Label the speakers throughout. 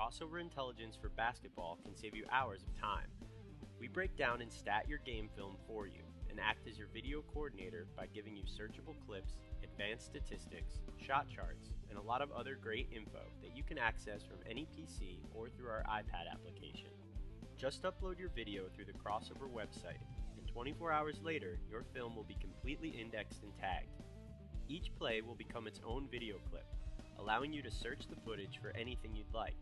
Speaker 1: crossover intelligence for basketball can save you hours of time. We break down and stat your game film for you and act as your video coordinator by giving you searchable clips, advanced statistics, shot charts, and a lot of other great info that you can access from any PC or through our iPad application. Just upload your video through the crossover website, and 24 hours later, your film will be completely indexed and tagged. Each play will become its own video clip, allowing you to search the footage for anything you'd like.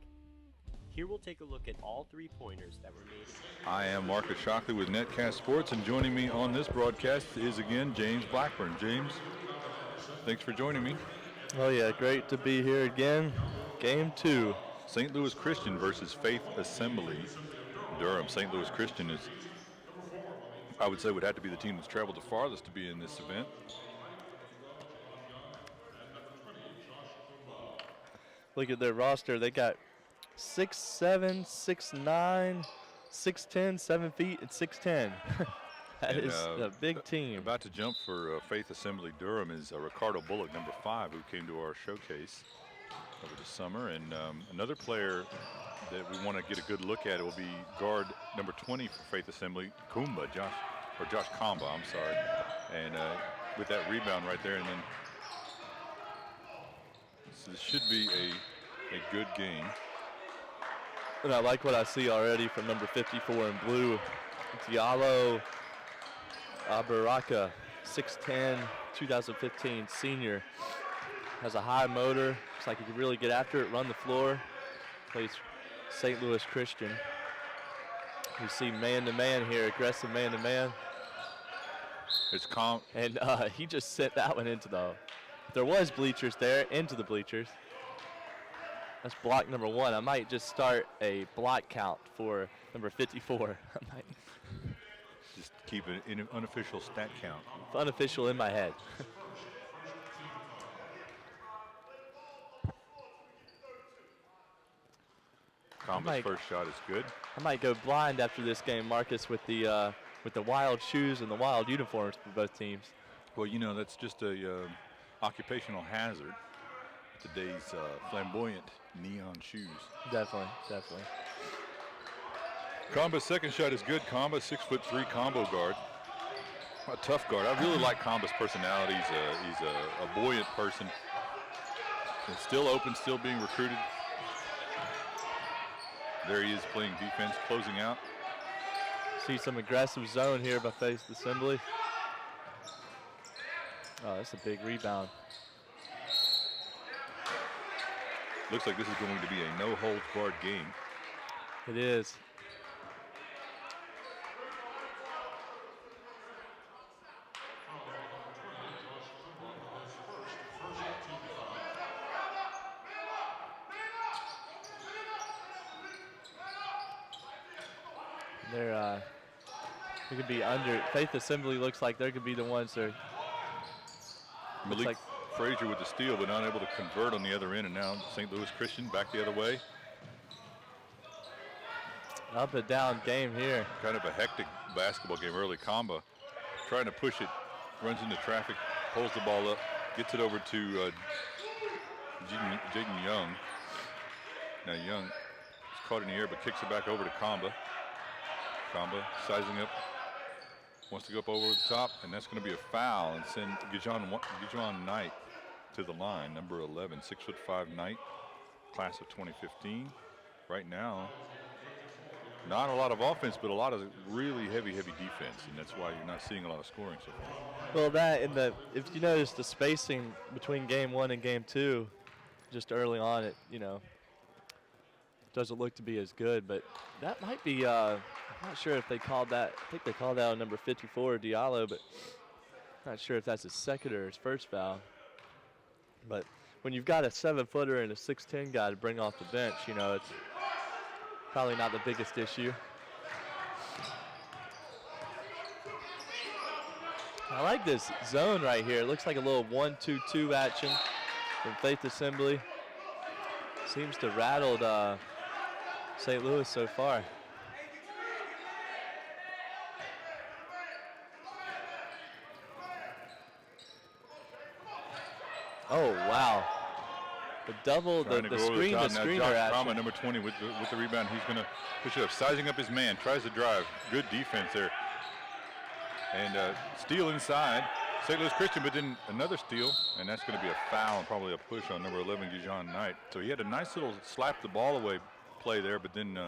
Speaker 1: Here we'll take a look at all 3-pointers that were made.
Speaker 2: I am Marcus Shockley with Netcast Sports, and joining me on this broadcast is again James Blackburn. James, thanks for joining me.
Speaker 3: Oh yeah, great to be here again. Game 2.
Speaker 2: St. Louis Christian versus Faith Assembly-Durham. St. Louis Christian is, I would say, would have to be the team that's traveled the farthest to be in this event.
Speaker 3: Look at their roster. They got 6'7", 6'9", 6'10", 7 feet, and 6'10". That is a big team.
Speaker 2: About to jump for Faith Assembly-Durham is Ricardo Bullock, number 5, who came to our showcase over the summer. And another player that we want to get a good look at will be guard number 20 for Faith Assembly, Josh Kamba, I'm sorry. And with that rebound right there, and then so this should be a good game.
Speaker 3: And I like what I see already from number 54 in blue, Diallo Abaraka, 6'10", 2015 senior. Has a high motor. Looks like he can really get after it, run the floor. Plays St. Louis Christian. You see man-to-man here, aggressive man-to-man.
Speaker 2: It's
Speaker 3: And he just sent that one into the, there was bleachers there, into the bleachers. That's block number 1. I might just start a block count for number 54. I might
Speaker 2: just keep an unofficial stat count.
Speaker 3: Unofficial in my head.
Speaker 2: Kamba's first shot is good.
Speaker 3: I might go blind after this game, Marcus, with the wild shoes and the wild uniforms for both teams.
Speaker 2: Well, you know, that's just a occupational hazard. Today's flamboyant neon shoes.
Speaker 3: Definitely.
Speaker 2: Kamba's second shot is good. Kamba, 6'3" combo guard. A tough guard. I really like Kamba's personality. He's a buoyant person. And still open, still being recruited. There he is playing defense, closing out.
Speaker 3: See some aggressive zone here by Faith Assembly. Oh, that's a big rebound.
Speaker 2: Looks like this is going to be a no-holds-barred game.
Speaker 3: It is. They could be under. Faith Assembly looks like they could be the ones that are.
Speaker 2: Malik Frazier with the steal, but not able to convert on the other end, and now St. Louis Christian back the other way.
Speaker 3: Up and down game here.
Speaker 2: Kind of a hectic basketball game early. Kamba trying to push it, runs into traffic, pulls the ball up, gets it over to Jaden Young. Now Young is caught in the air, but kicks it back over to Kamba. Kamba sizing up, wants to go up over the top, and that's going to be a foul and send Gijon Knight to the line, number 11, 6'5" Knight, class of 2015. Right now, not a lot of offense, but a lot of really heavy defense, and that's why you're not seeing a lot of scoring so far.
Speaker 3: Well, that and if you notice the spacing between game 1 and game 2, just early on, it doesn't look to be as good, but that might be. I'm not sure if they called that. I think they called that on number 54, Diallo, but not sure if that's his second or his first foul. But when you've got a 7-footer and a 6'10" guy to bring off the bench, it's probably not the biggest issue. I like this zone right here. It looks like a little 1-2-2 action from Faith Assembly. Seems to rattled St. Louis so far. Oh, wow. The double,
Speaker 2: Trying
Speaker 3: the
Speaker 2: to go over
Speaker 3: screen,
Speaker 2: top.
Speaker 3: the
Speaker 2: Now
Speaker 3: screener
Speaker 2: Josh
Speaker 3: action.
Speaker 2: Kama, number 20, with the rebound. He's going to push it up, sizing up his man, tries to drive. Good defense there. And steal inside. St. Louis Christian, but then another steal, and that's going to be a foul and probably a push on number 11, Gijon Knight. So he had a nice little slap the ball away play there, but then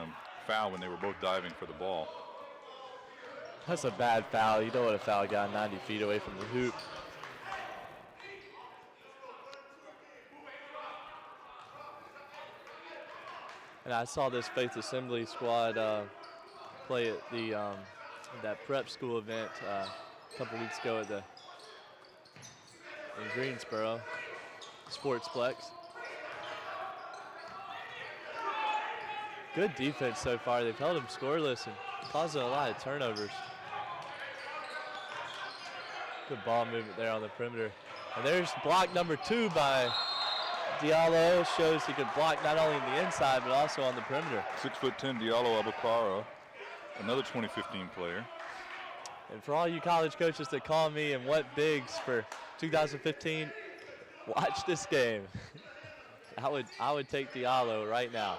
Speaker 2: foul when they were both diving for the ball.
Speaker 3: That's a bad foul. You don't want to foul a guy 90 feet away from the hoop. And I saw this Faith Assembly squad play at the that prep school event a couple weeks ago at in Greensboro, Sportsplex. Good defense so far. They've held them scoreless and causing a lot of turnovers. Good ball movement there on the perimeter. And there's block number 2 by Diallo. Shows he could block not only in the inside, but also on the perimeter.
Speaker 2: 6'10" Diallo Abukara, another 2015 player.
Speaker 3: And for all you college coaches that call me and what bigs for 2015, watch this game. I would take Diallo right now.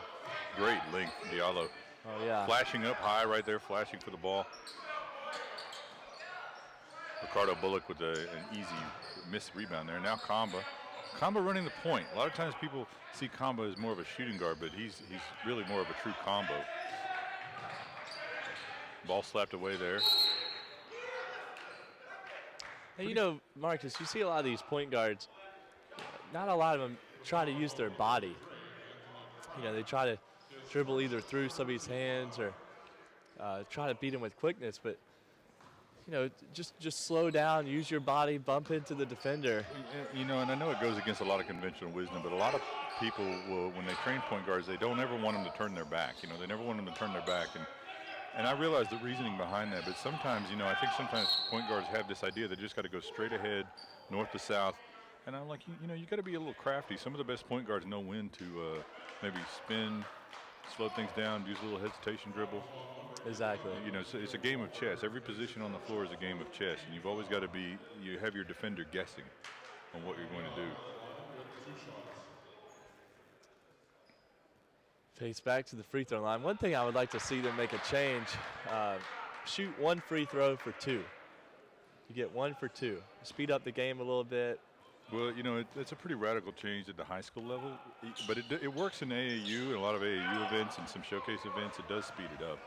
Speaker 2: Great length, Diallo.
Speaker 3: Oh, yeah.
Speaker 2: Flashing up high right there, flashing for the ball. Ricardo Bullock with an easy missed rebound there. Now Kamba. Kamba running the point. A lot of times people see Kamba as more of a shooting guard, but he's really more of a true combo. Ball slapped away there.
Speaker 3: And you know, Marcus, you see a lot of these point guards, not a lot of them try to use their body. You know, they try to dribble either through somebody's hands or try to beat him with quickness, but you know, just slow down, use your body, bump into the defender.
Speaker 2: You know, and I know it goes against a lot of conventional wisdom, but a lot of people will, when they train point guards, they don't ever want them to turn their back. You know, they never want them to turn their back. And I realize the reasoning behind that, but sometimes, you know, I think sometimes point guards have this idea they just got to go straight ahead, north to south. And I'm like, you know, you got to be a little crafty. Some of the best point guards know when to maybe spin, slow things down, use a little hesitation dribble.
Speaker 3: Exactly.
Speaker 2: You know, it's a game of chess. Every position on the floor is a game of chess, and you've always got to you have your defender guessing on what you're going to do.
Speaker 3: Face back to the free throw line. One thing I would like to see them make a change, shoot 1 free throw for 2. You get 1 for 2. Speed up the game a little bit.
Speaker 2: Well, you know, it's a pretty radical change at the high school level, but it works in AAU and a lot of AAU events and some showcase events. It does speed it up.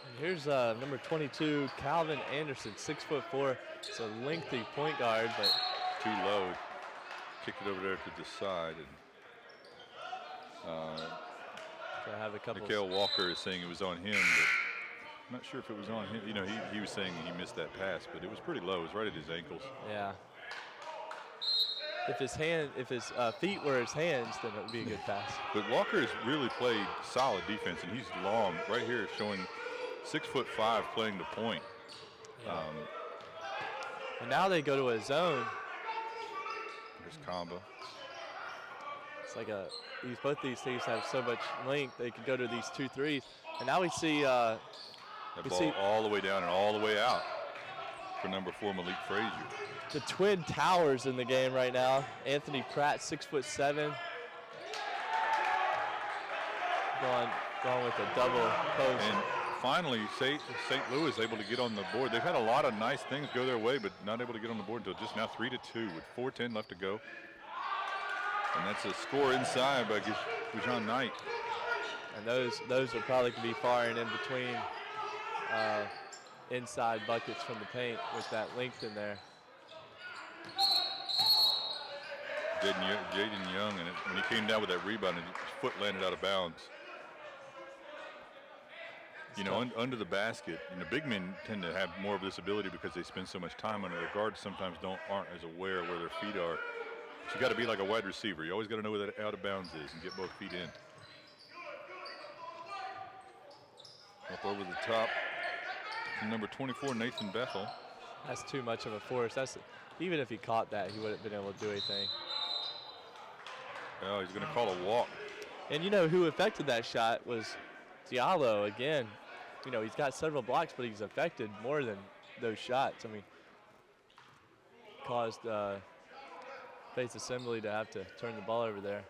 Speaker 3: And here's number 22, Calvin Anderson, 6'4". It's a lengthy point guard, but
Speaker 2: too low. Kicked it over there to the side.
Speaker 3: And have a couple.
Speaker 2: Mikael Walker is saying it was on him, but I'm not sure if it was on him. You know, he was saying he missed that pass, but it was pretty low. It was right at his ankles.
Speaker 3: Yeah. If his feet were his hands, then it would be a good pass.
Speaker 2: But Walker has really played solid defense, and he's long. Right here showing 6'5" playing the point.
Speaker 3: Yeah. And now they go to a zone.
Speaker 2: There's Kamba.
Speaker 3: It's like both these teams have so much length, they could go to these 2 threes. And now we see
Speaker 2: that ball all the way down and all the way out for number 4, Malik Frazier.
Speaker 3: The twin towers in the game right now. Anthony Pratt, 6'7". Going with a double post.
Speaker 2: And finally, St. Louis able to get on the board. They've had a lot of nice things go their way, but not able to get on the board until just now, 3-2 with 4:10 left to go. And that's a score inside by Gijon Knight.
Speaker 3: And those would probably be firing in between inside buckets from the paint with that length in there.
Speaker 2: Jaden Young, and when he came down with that rebound, his foot landed out of bounds. You know, under the basket, you know, big men tend to have more of this ability because they spend so much time under. Their guards sometimes aren't as aware of where their feet are. So you got to be like a wide receiver. You always got to know where that out of bounds is and get both feet in. Up over the top to number 24, Nathan Bethel.
Speaker 3: That's too much of a force. Even if he caught that, he wouldn't have been able to do anything.
Speaker 2: Oh, he's going to call a walk.
Speaker 3: And you know who affected that shot was Diallo again. You know, he's got several blocks, but he's affected more than those shots. I mean, caused Faith Assembly to have to turn the ball over there.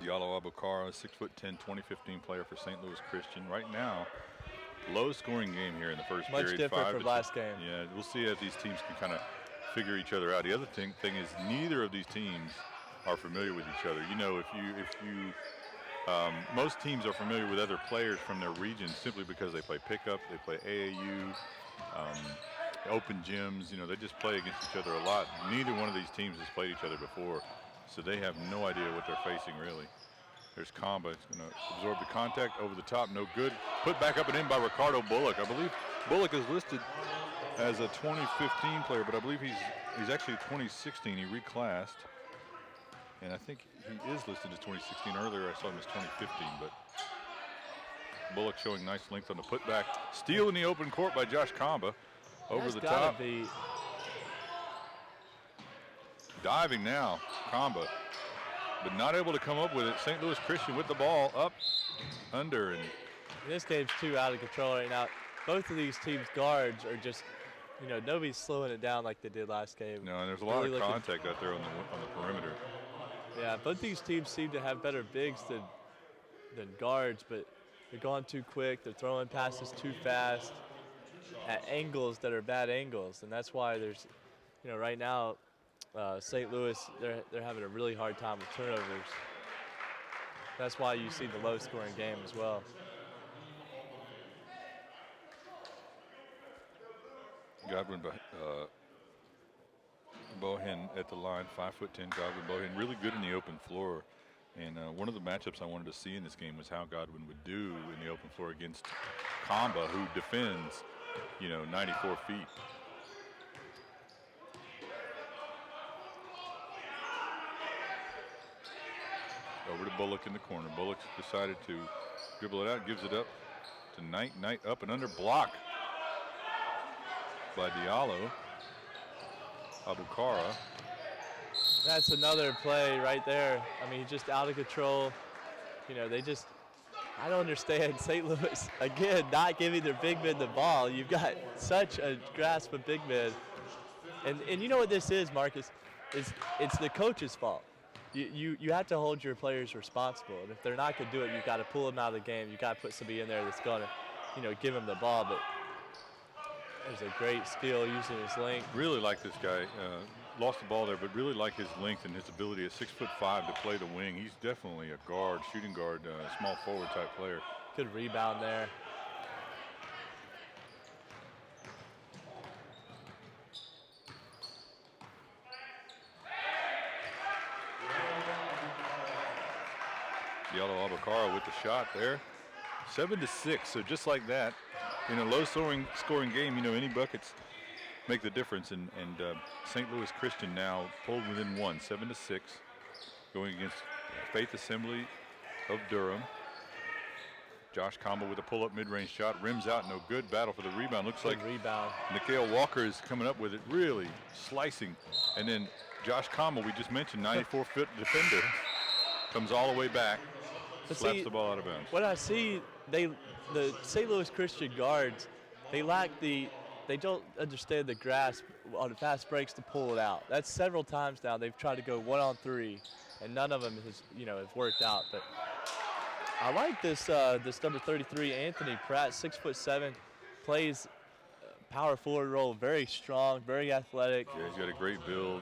Speaker 2: Diallo Abukara, 6'10", 2015 player for St. Louis Christian. Right now, low-scoring game here in the first period.
Speaker 3: Much different from last game.
Speaker 2: Yeah, we'll see if these teams can kind of figure each other out. The other thing is neither of these teams are familiar with each other. You know, most teams are familiar with other players from their region simply because they play pickup, they play AAU, open gyms. You know, they just play against each other a lot. Neither one of these teams has played each other before, so they have no idea what they're facing really. There's Kamba. It's going to absorb the contact over the top. No good. Put back up and in by Ricardo Bullock. I believe Bullock is listed as a 2015 player, but I believe he's actually 2016. He reclassed. And I think he is listed as 2016. Earlier I saw him as 2015, but Bullock showing nice length on the putback. Steal in the open court by Josh Kamba. Over the top. Diving now, Kamba, but not able to come up with it. St. Louis Christian with the ball up, under, and
Speaker 3: this game's too out of control right now. Both of these teams' guards are just, you know, nobody's slowing it down like they did last game.
Speaker 2: No, and there's a lot of contact out there on the perimeter.
Speaker 3: Yeah, both these teams seem to have better bigs than guards, but they're going too quick. They're throwing passes too fast at angles that are bad angles, and that's why there's, you know, right now St. Louis, they're having a really hard time with turnovers. That's why you see the low-scoring game as well.
Speaker 2: Godwin Bohan at the line, 5'10", Godwin Bohan, really good in the open floor. And one of the matchups I wanted to see in this game was how Godwin would do in the open floor against Kamba, who defends, you know, 94 feet. Over to Bullock in the corner. Bullock decided to dribble it out, gives it up to Knight. Knight up and under, block by Diallo. Abukara.
Speaker 3: That's another play right there. I mean, just out of control. You know, I don't understand St. Louis, again, not giving their big men the ball. You've got such a grasp of big men. And you know what this is, Marcus? It's the coach's fault. You have to hold your players responsible. And if they're not going to do it, you've got to pull them out of the game. You've got to put somebody in there that's going to, you know, give them the ball. But there's a great steal using his length.
Speaker 2: Really like this guy. Lost the ball there, but really like his length and his ability at 6'5" to play the wing. He's definitely a guard, shooting guard, small forward type player.
Speaker 3: Good rebound there.
Speaker 2: Diallo Abukara with the shot there. 7-6, so just like that. In a low-scoring game, you know, any buckets make the difference, and St. Louis Christian now pulled within one, 7-6, going against Faith Assembly of Durham. Josh Kamba with a pull-up mid-range shot, rims out, no good. Battle for the rebound. Looks like
Speaker 3: rebound.
Speaker 2: Nikhil Walker is coming up with it, really slicing. And then Josh Kamba, we just mentioned, 94-foot defender, comes all the way back, slaps the ball out of bounds.
Speaker 3: What I see, the St. Louis Christian guards, they don't understand the grasp on the fast breaks to pull it out. That's several times now they've tried to go 1-on-3, and none of them has, you know, have worked out. But I like this number 33, Anthony Pratt, 6'7", plays power forward role, very strong, very athletic.
Speaker 2: Yeah, he's got a great build,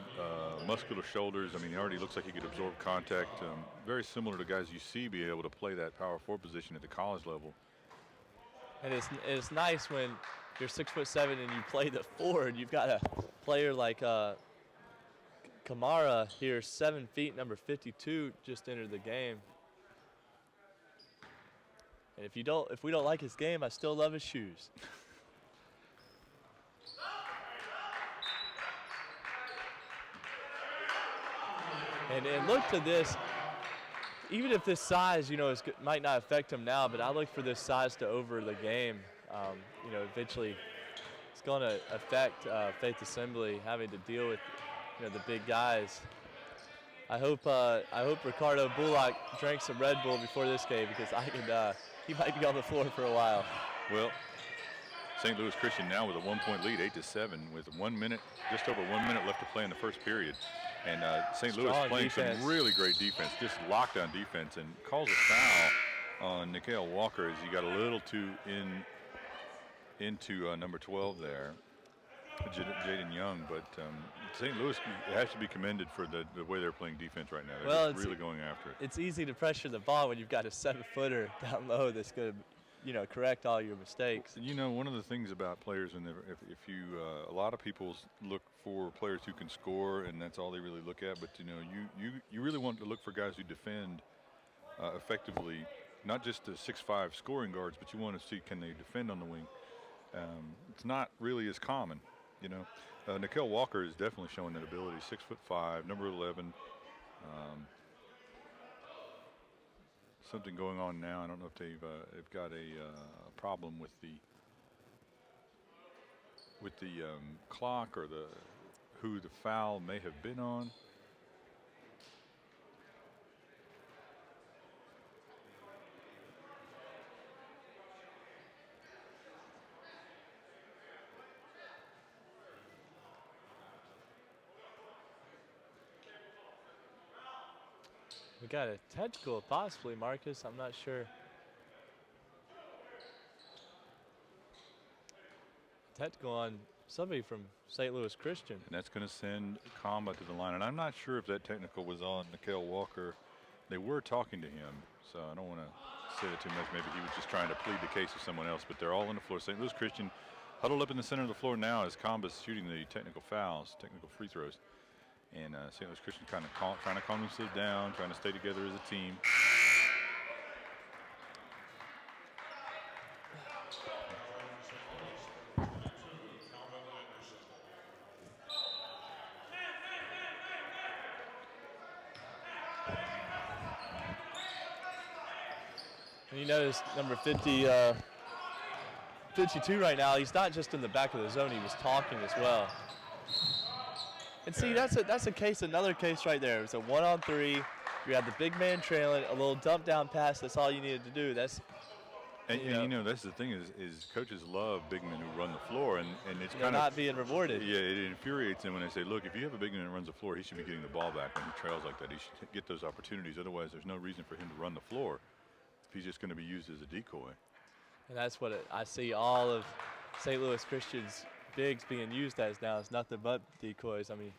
Speaker 2: muscular shoulders. I mean, he already looks like he could absorb contact. Very similar to guys you see be able to play that power forward position at the college level.
Speaker 3: And it's nice when you're 6'7" and you play the forward. You've got a player like Kamara here, 7 feet, number 52, just entered the game. And if we don't like his game, I still love his shoes. And look to this. Even if this size, you know, might not affect him now, but I look for this size to over the game. You know, eventually it's going to affect Faith Assembly having to deal with, you know, the big guys. I hope Ricardo Bullock drank some Red Bull before this game, because he might be on the floor for a while.
Speaker 2: Well, St. Louis Christian now with a 1-point lead, 8-7, with 1 minute, just over 1 minute left to play in the first period. And St. Louis playing defense. Some really great defense, just lockdown defense, and calls a foul on Nikhil Walker as he got a little too into number 12 there, Jaden Young. But St. Louis has to be commended for the way they're playing defense right now. They're really going after it.
Speaker 3: It's easy to pressure the ball when you've got a 7-footer down low that's going to, correct all your mistakes.
Speaker 2: One of the things about players, and if you, a lot of people look for players who can score, and that's all they really look at. But you really want to look for guys who defend effectively, not just the 6'5" scoring guards, but you want to see, can they defend on the wing. It's not really as common, Nikhil Walker is definitely showing that ability. 6'5", number 11. Something going on now. I don't know if they've got a problem with the clock or who the foul may have been on.
Speaker 3: We got a technical, possibly, Marcus. I'm not sure. Technical on somebody from St. Louis Christian.
Speaker 2: And that's going to send Kamba to the line. And I'm not sure if that technical was on Nikhil Walker. They were talking to him, so I don't want to say that too much. Maybe he was just trying to plead the case with someone else. But they're all on the floor. St. Louis Christian huddled up in the center of the floor now as Kamba's shooting the technical fouls, technical free throws. And St. Louis Christian kind of trying to calm themselves down, trying to stay together as a team.
Speaker 3: And you notice number 52 right now, he's not just in the back of the zone, he was talking as well. And see, that's another case right there. It's a 1-on-3. You have the big man trailing, a little dump down pass. That's all you needed to do. That's
Speaker 2: the thing is coaches love big men who run the floor, and it's kind of
Speaker 3: not being rewarded.
Speaker 2: Yeah, it infuriates them when they say, look, if you have a big man that runs the floor, he should be getting the ball back when he trails like that. He should get those opportunities. Otherwise, there's no reason for him to run the floor if he's just going to be used as a decoy.
Speaker 3: And that's what I see all of St. Louis Christian's bigs being used as now. It's nothing but decoys. I mean,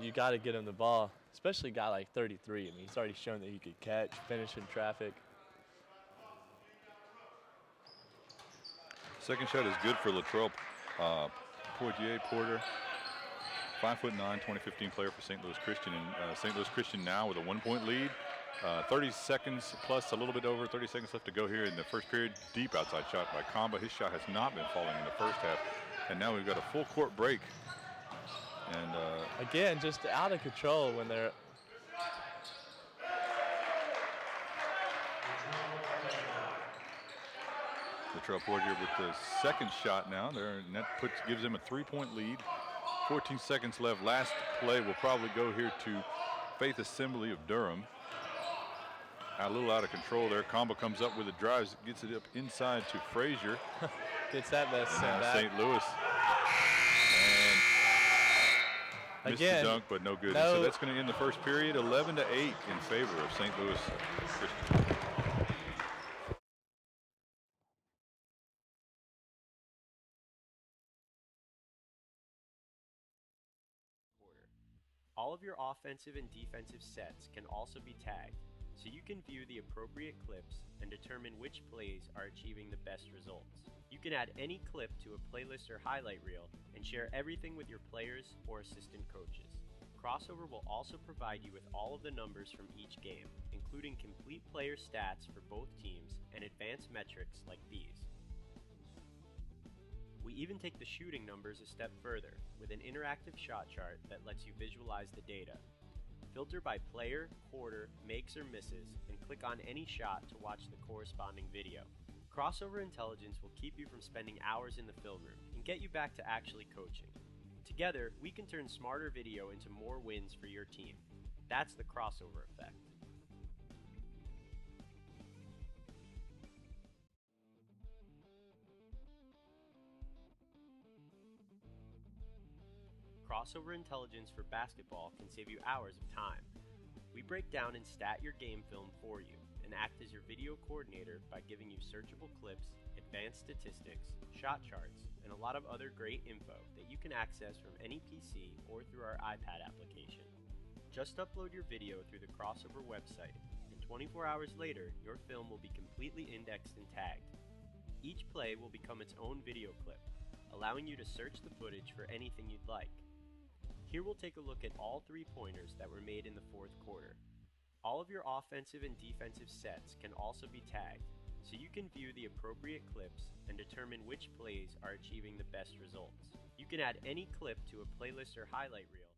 Speaker 3: you got to get him the ball, especially a guy like 33. I mean, he's already shown that he could catch, finish in traffic.
Speaker 2: Second shot is good for Latrell Porter, 5'9", 2015 player for St. Louis Christian. And St. Louis Christian now with a 1-point lead. 30 seconds plus, a little bit over 30 seconds left to go here in the first period. Deep outside shot by Kamba. His shot has not been falling in the first half. And now we've got a full court break. And
Speaker 3: again, just out of control when they're.
Speaker 2: Latrell Porter with the second shot now there, and that gives them a 3-point lead. 14 seconds left. Last play will probably go here to Faith Assembly of Durham. A little out of control there. Combo comes up with it, drives, gets it up inside to Frazier.
Speaker 3: Gets that mess
Speaker 2: back. St. Louis. And missed the dunk, but no good. No. So that's going to end the first period, 11-8 in favor of St. Louis Christian.
Speaker 1: All of your offensive and defensive sets can also be tagged, so you can view the appropriate clips and determine which plays are achieving the best results. You can add any clip to a playlist or highlight reel and share everything with your players or assistant coaches. Crossover will also provide you with all of the numbers from each game, including complete player stats for both teams and advanced metrics like these. We even take the shooting numbers a step further with an interactive shot chart that lets you visualize the data. Filter by player, quarter, makes or misses, and click on any shot to watch the corresponding video. Crossover intelligence will keep you from spending hours in the film room and get you back to actually coaching. Together, we can turn smarter video into more wins for your team. That's the crossover effect. crossover intelligence for basketball can save you hours of time. We break down and stat your game film for you and act as your video coordinator by giving you searchable clips, advanced statistics, shot charts, and a lot of other great info that you can access from any PC or through our iPad application. Just upload your video through the crossover website, and 24 hours later, your film will be completely indexed and tagged. Each play will become its own video clip, allowing you to search the footage for anything you'd like. Here we'll take a look at all 3-pointers that were made in the fourth quarter. All of your offensive and defensive sets can also be tagged, so you can view the appropriate clips and determine which plays are achieving the best results. You can add any clip to a playlist or highlight reel.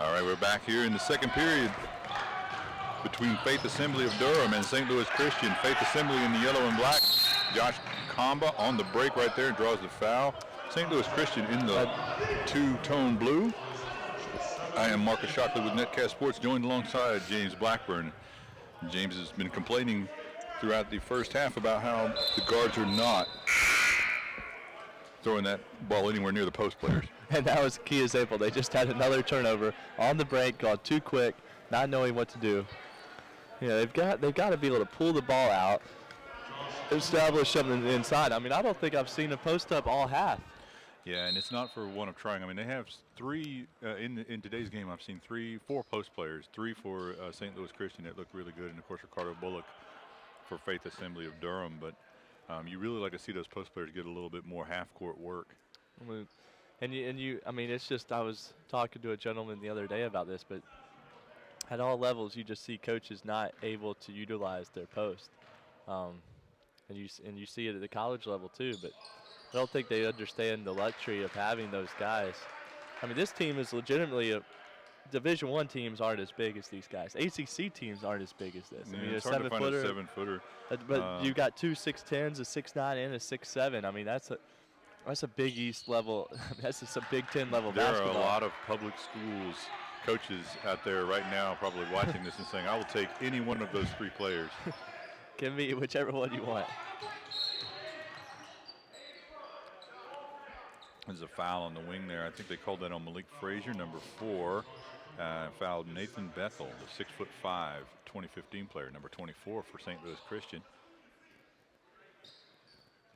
Speaker 2: All right, we're back here in the second period between Faith Assembly of Durham and St. Louis Christian. Faith Assembly in the yellow and black. Josh Kamba on the break right there, draws the foul. St. Louis Christian in the two-tone blue. I am Marcus Shockley with Netcast Sports, joined alongside James Blackburn. James has been complaining throughout the first half about how the guards are not throwing that ball anywhere near the post players.
Speaker 3: And that was a key example. They just had another turnover on the break, gone too quick, not knowing what to do. You know, they've got to be able to pull the ball out, establish something inside. I mean, I don't think I've seen a post up all half.
Speaker 2: Yeah, and it's not for one of trying. I mean, they have three in today's game. I've seen 4 post players, 3 for St. Louis Christian that look really good, and of course Ricardo Bullock for Faith Assembly of Durham. But you really like to see those post players get a little bit more half-court work.
Speaker 3: I mean, it's just, I was talking to a gentleman the other day about this, but at all levels, you just see coaches not able to utilize their post, and you see it at the college level too. But I don't think they understand the luxury of having those guys. I mean, this team is legitimately Division I teams aren't as big as these guys. ACC teams aren't as big as this.
Speaker 2: Yeah,
Speaker 3: I mean,
Speaker 2: it's hard to find a 7-footer.
Speaker 3: But you got 2 6'10s, a 6'9", and a 6'7". I mean, that's a Big East level. That's just a Big Ten level basketball.
Speaker 2: There are a lot of public schools coaches out there right now probably watching this and saying, I will take any one of those 3 players.
Speaker 3: Give me whichever one you want.
Speaker 2: There's a foul on the wing there. I think they called that on Malik Frazier, number 4. Fouled Nathan Bethel, the 6'5", 2015 player, number 24 for St. Louis Christian.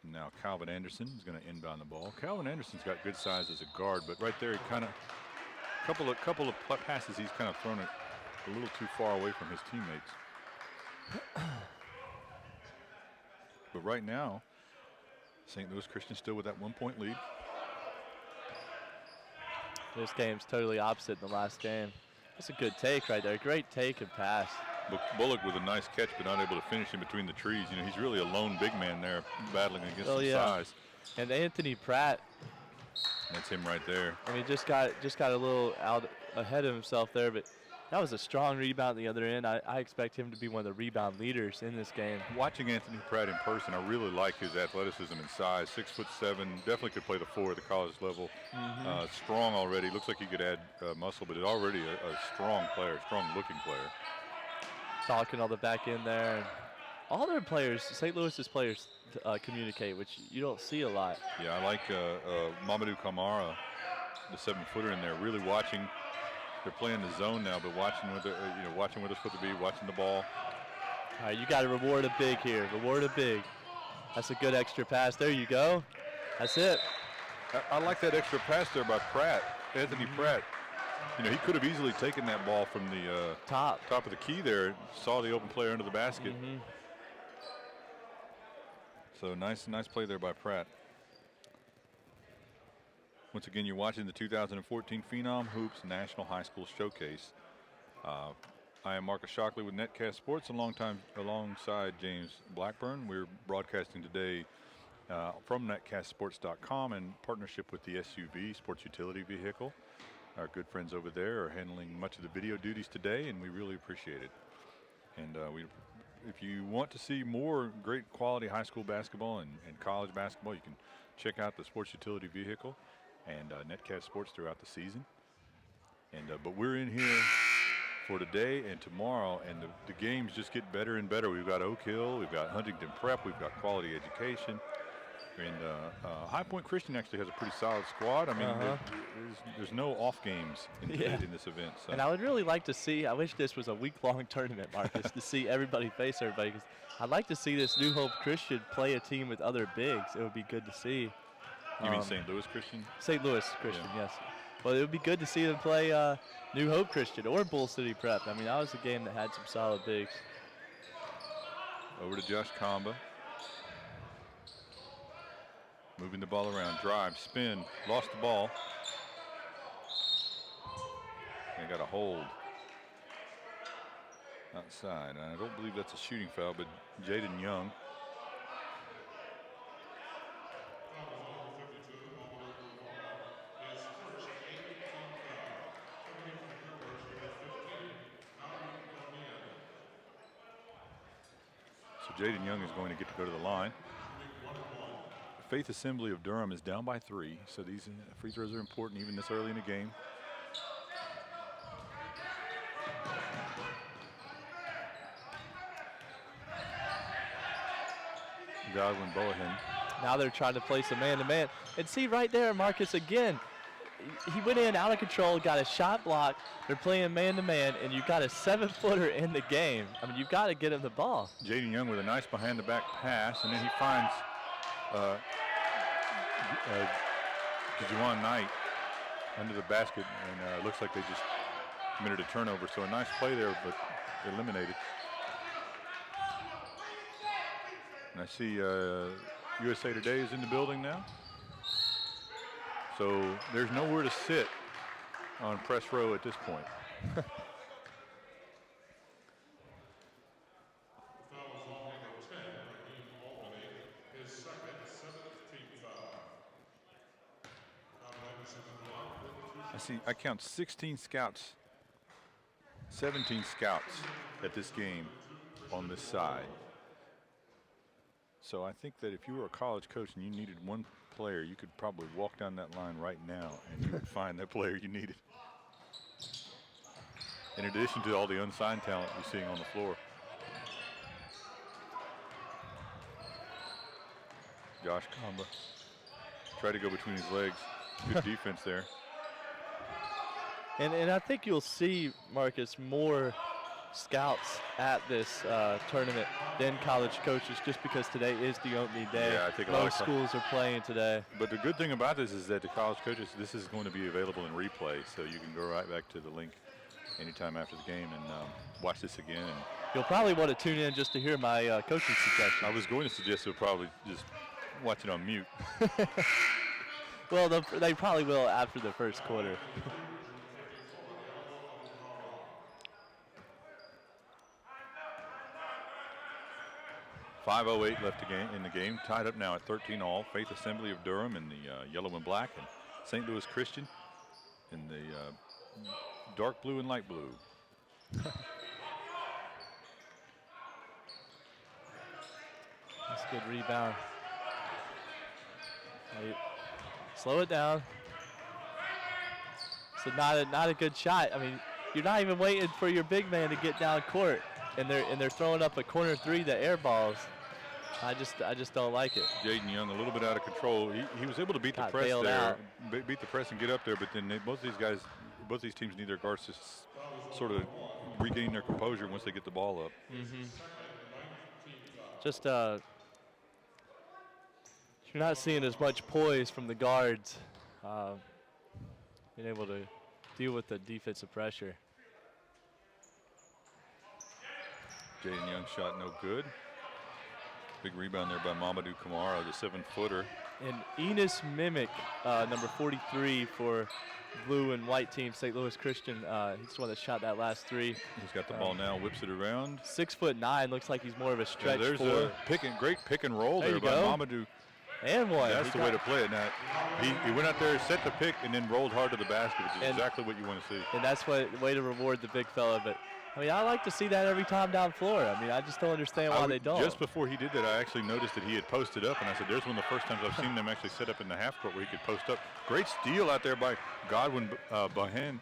Speaker 2: Now Calvin Anderson is going to inbound the ball. Calvin Anderson's got good size as a guard, but right there he kind of couple of passes he's kind of thrown it a little too far away from his teammates. But right now, St. Louis Christian still with that 1-point lead.
Speaker 3: This game's totally opposite than the last game. That's a good take right there. Great take and pass.
Speaker 2: Bullock with a nice catch, but not able to finish in between the trees. You know, he's really a lone big man there, battling against the size.
Speaker 3: And Anthony Pratt.
Speaker 2: That's him right there.
Speaker 3: I mean, just got a little out ahead of himself there, but that was a strong rebound at the other end. I expect him to be one of the rebound leaders in this game.
Speaker 2: Watching Anthony Pratt in person, I really like his athleticism and size. 6'7", definitely could play the 4 at the college level. Strong already. Looks like he could add muscle, but is already a strong player, strong-looking player.
Speaker 3: Talking on the back end there. All their players, St. Louis's players, communicate, which you don't see a lot.
Speaker 2: Yeah, I like Mamadou Kamara, the 7-footer in there, really watching. They're playing the zone now, but watching where they're supposed to be, watching the ball.
Speaker 3: All right, you got to reward a big here. Reward a big. That's a good extra pass. There you go. That's it.
Speaker 2: I like that extra pass there by Pratt, Anthony Pratt. You know, he could have easily taken that ball from the top of the key there, saw the open player under the basket. So nice play there by Pratt. Once again, you're watching the 2014 Phenom Hoops National High School Showcase. I am Marcus Shockley with Netcast Sports, alongside James Blackburn. We're broadcasting today from netcastsports.com in partnership with the SUV, Sports Utility Vehicle. Our good friends over there are handling much of the video duties today, and we really appreciate it. And if you want to see more great quality high school basketball and college basketball, you can check out the Sports Utility Vehicle and Netcast Sports throughout the season. And but we're in here for today and tomorrow, and the games just get better and better. We've got Oak Hill, we've got Huntington Prep, we've got quality education. And High Point Christian actually has a pretty solid squad. I mean, there's no off games in this event. So.
Speaker 3: And I would really like to see, I wish this was a week-long tournament, Marcus, to see everybody face everybody. 'Cause I'd like to see this New Hope Christian play a team with other bigs. It would be good to see.
Speaker 2: You mean St. Louis Christian?
Speaker 3: St. Louis Christian, yes. Well, it would be good to see them play New Hope Christian or Bull City Prep. I mean, that was a game that had some solid bigs.
Speaker 2: Over to Josh Kamba. Moving the ball around, drive, spin, lost the ball. They got a hold outside. And I don't believe that's a shooting foul, but Jaden Young. So Jaden Young is going to get to go to the line. Faith Assembly of Durham is down by 3, so these free throws are important even this early in the game. Godwin Boahen.
Speaker 3: Now they're trying to place a man-to-man. And see right there, Marcus, again, he went in out of control, got a shot block. They're playing man-to-man, and you've got a 7-footer in the game. I mean, you've got to get him the ball.
Speaker 2: Jaden Young with a nice behind-the-back pass, and then he finds Juwan Knight under the basket, and it looks like they just committed a turnover. So a nice play there, but eliminated. And I see USA Today is in the building now. So there's nowhere to sit on press row at this point. I count 16 scouts, 17 scouts at this game on this side. So I think that if you were a college coach and you needed one player, you could probably walk down that line right now and you would find that player you needed. In addition to all the unsigned talent you're seeing on the floor. Josh Kamba tried to go between his legs. Good defense there.
Speaker 3: And I think you'll see, Marcus, more scouts at this tournament than college coaches, just because today is the opening day.
Speaker 2: Yeah, I think
Speaker 3: most schools are playing today.
Speaker 2: But the good thing about this is that the college coaches, this is going to be available in replay, so you can go right back to the link anytime after the game and watch this again. And
Speaker 3: you'll probably want to tune in just to hear my coaching suggestion.
Speaker 2: I was going to suggest you'll probably just watch it on mute.
Speaker 3: Well, they probably will after the first quarter.
Speaker 2: 5:08 left in the game. Tied up now at 13-all. Faith Assembly of Durham in the yellow and black, and St. Louis Christian in the dark blue and light blue.
Speaker 3: That's a good rebound. Slow it down. So not a good shot. I mean, you're not even waiting for your big man to get down court, and they're throwing up a corner three that air balls. I just don't like it.
Speaker 2: Jaden Young a little bit out of control. He was able to beat the press there, beat the press and get up there, but then both these teams need their guards to sort of regain their composure once they get the ball up.
Speaker 3: Mm-hmm. Just you're not seeing as much poise from the guards, being able to deal with the defensive pressure.
Speaker 2: Jaden Young shot no good. Big rebound there by Mamadou Kamara, the 7-footer.
Speaker 3: And Enos Mimic, number 43 for blue and white team, St. Louis Christian. He's the one that shot that last three.
Speaker 2: He's got the ball now, whips it around.
Speaker 3: 6'9", looks like he's more of a stretch.
Speaker 2: Yeah, there's a great pick and roll there by Mamadou.
Speaker 3: And one.
Speaker 2: That's the way to play it. Now, he went out there, set the pick, and then rolled hard to the basket, which is exactly what you want to see.
Speaker 3: And that's the way to reward the big fella. But I mean, I like to see that every time down floor. I mean, I just don't understand why they don't.
Speaker 2: Just before he did that, I actually noticed that he had posted up, and I said, there's one of the first times I've seen them actually set up in the half court where he could post up. Great steal out there by Godwin Boahen.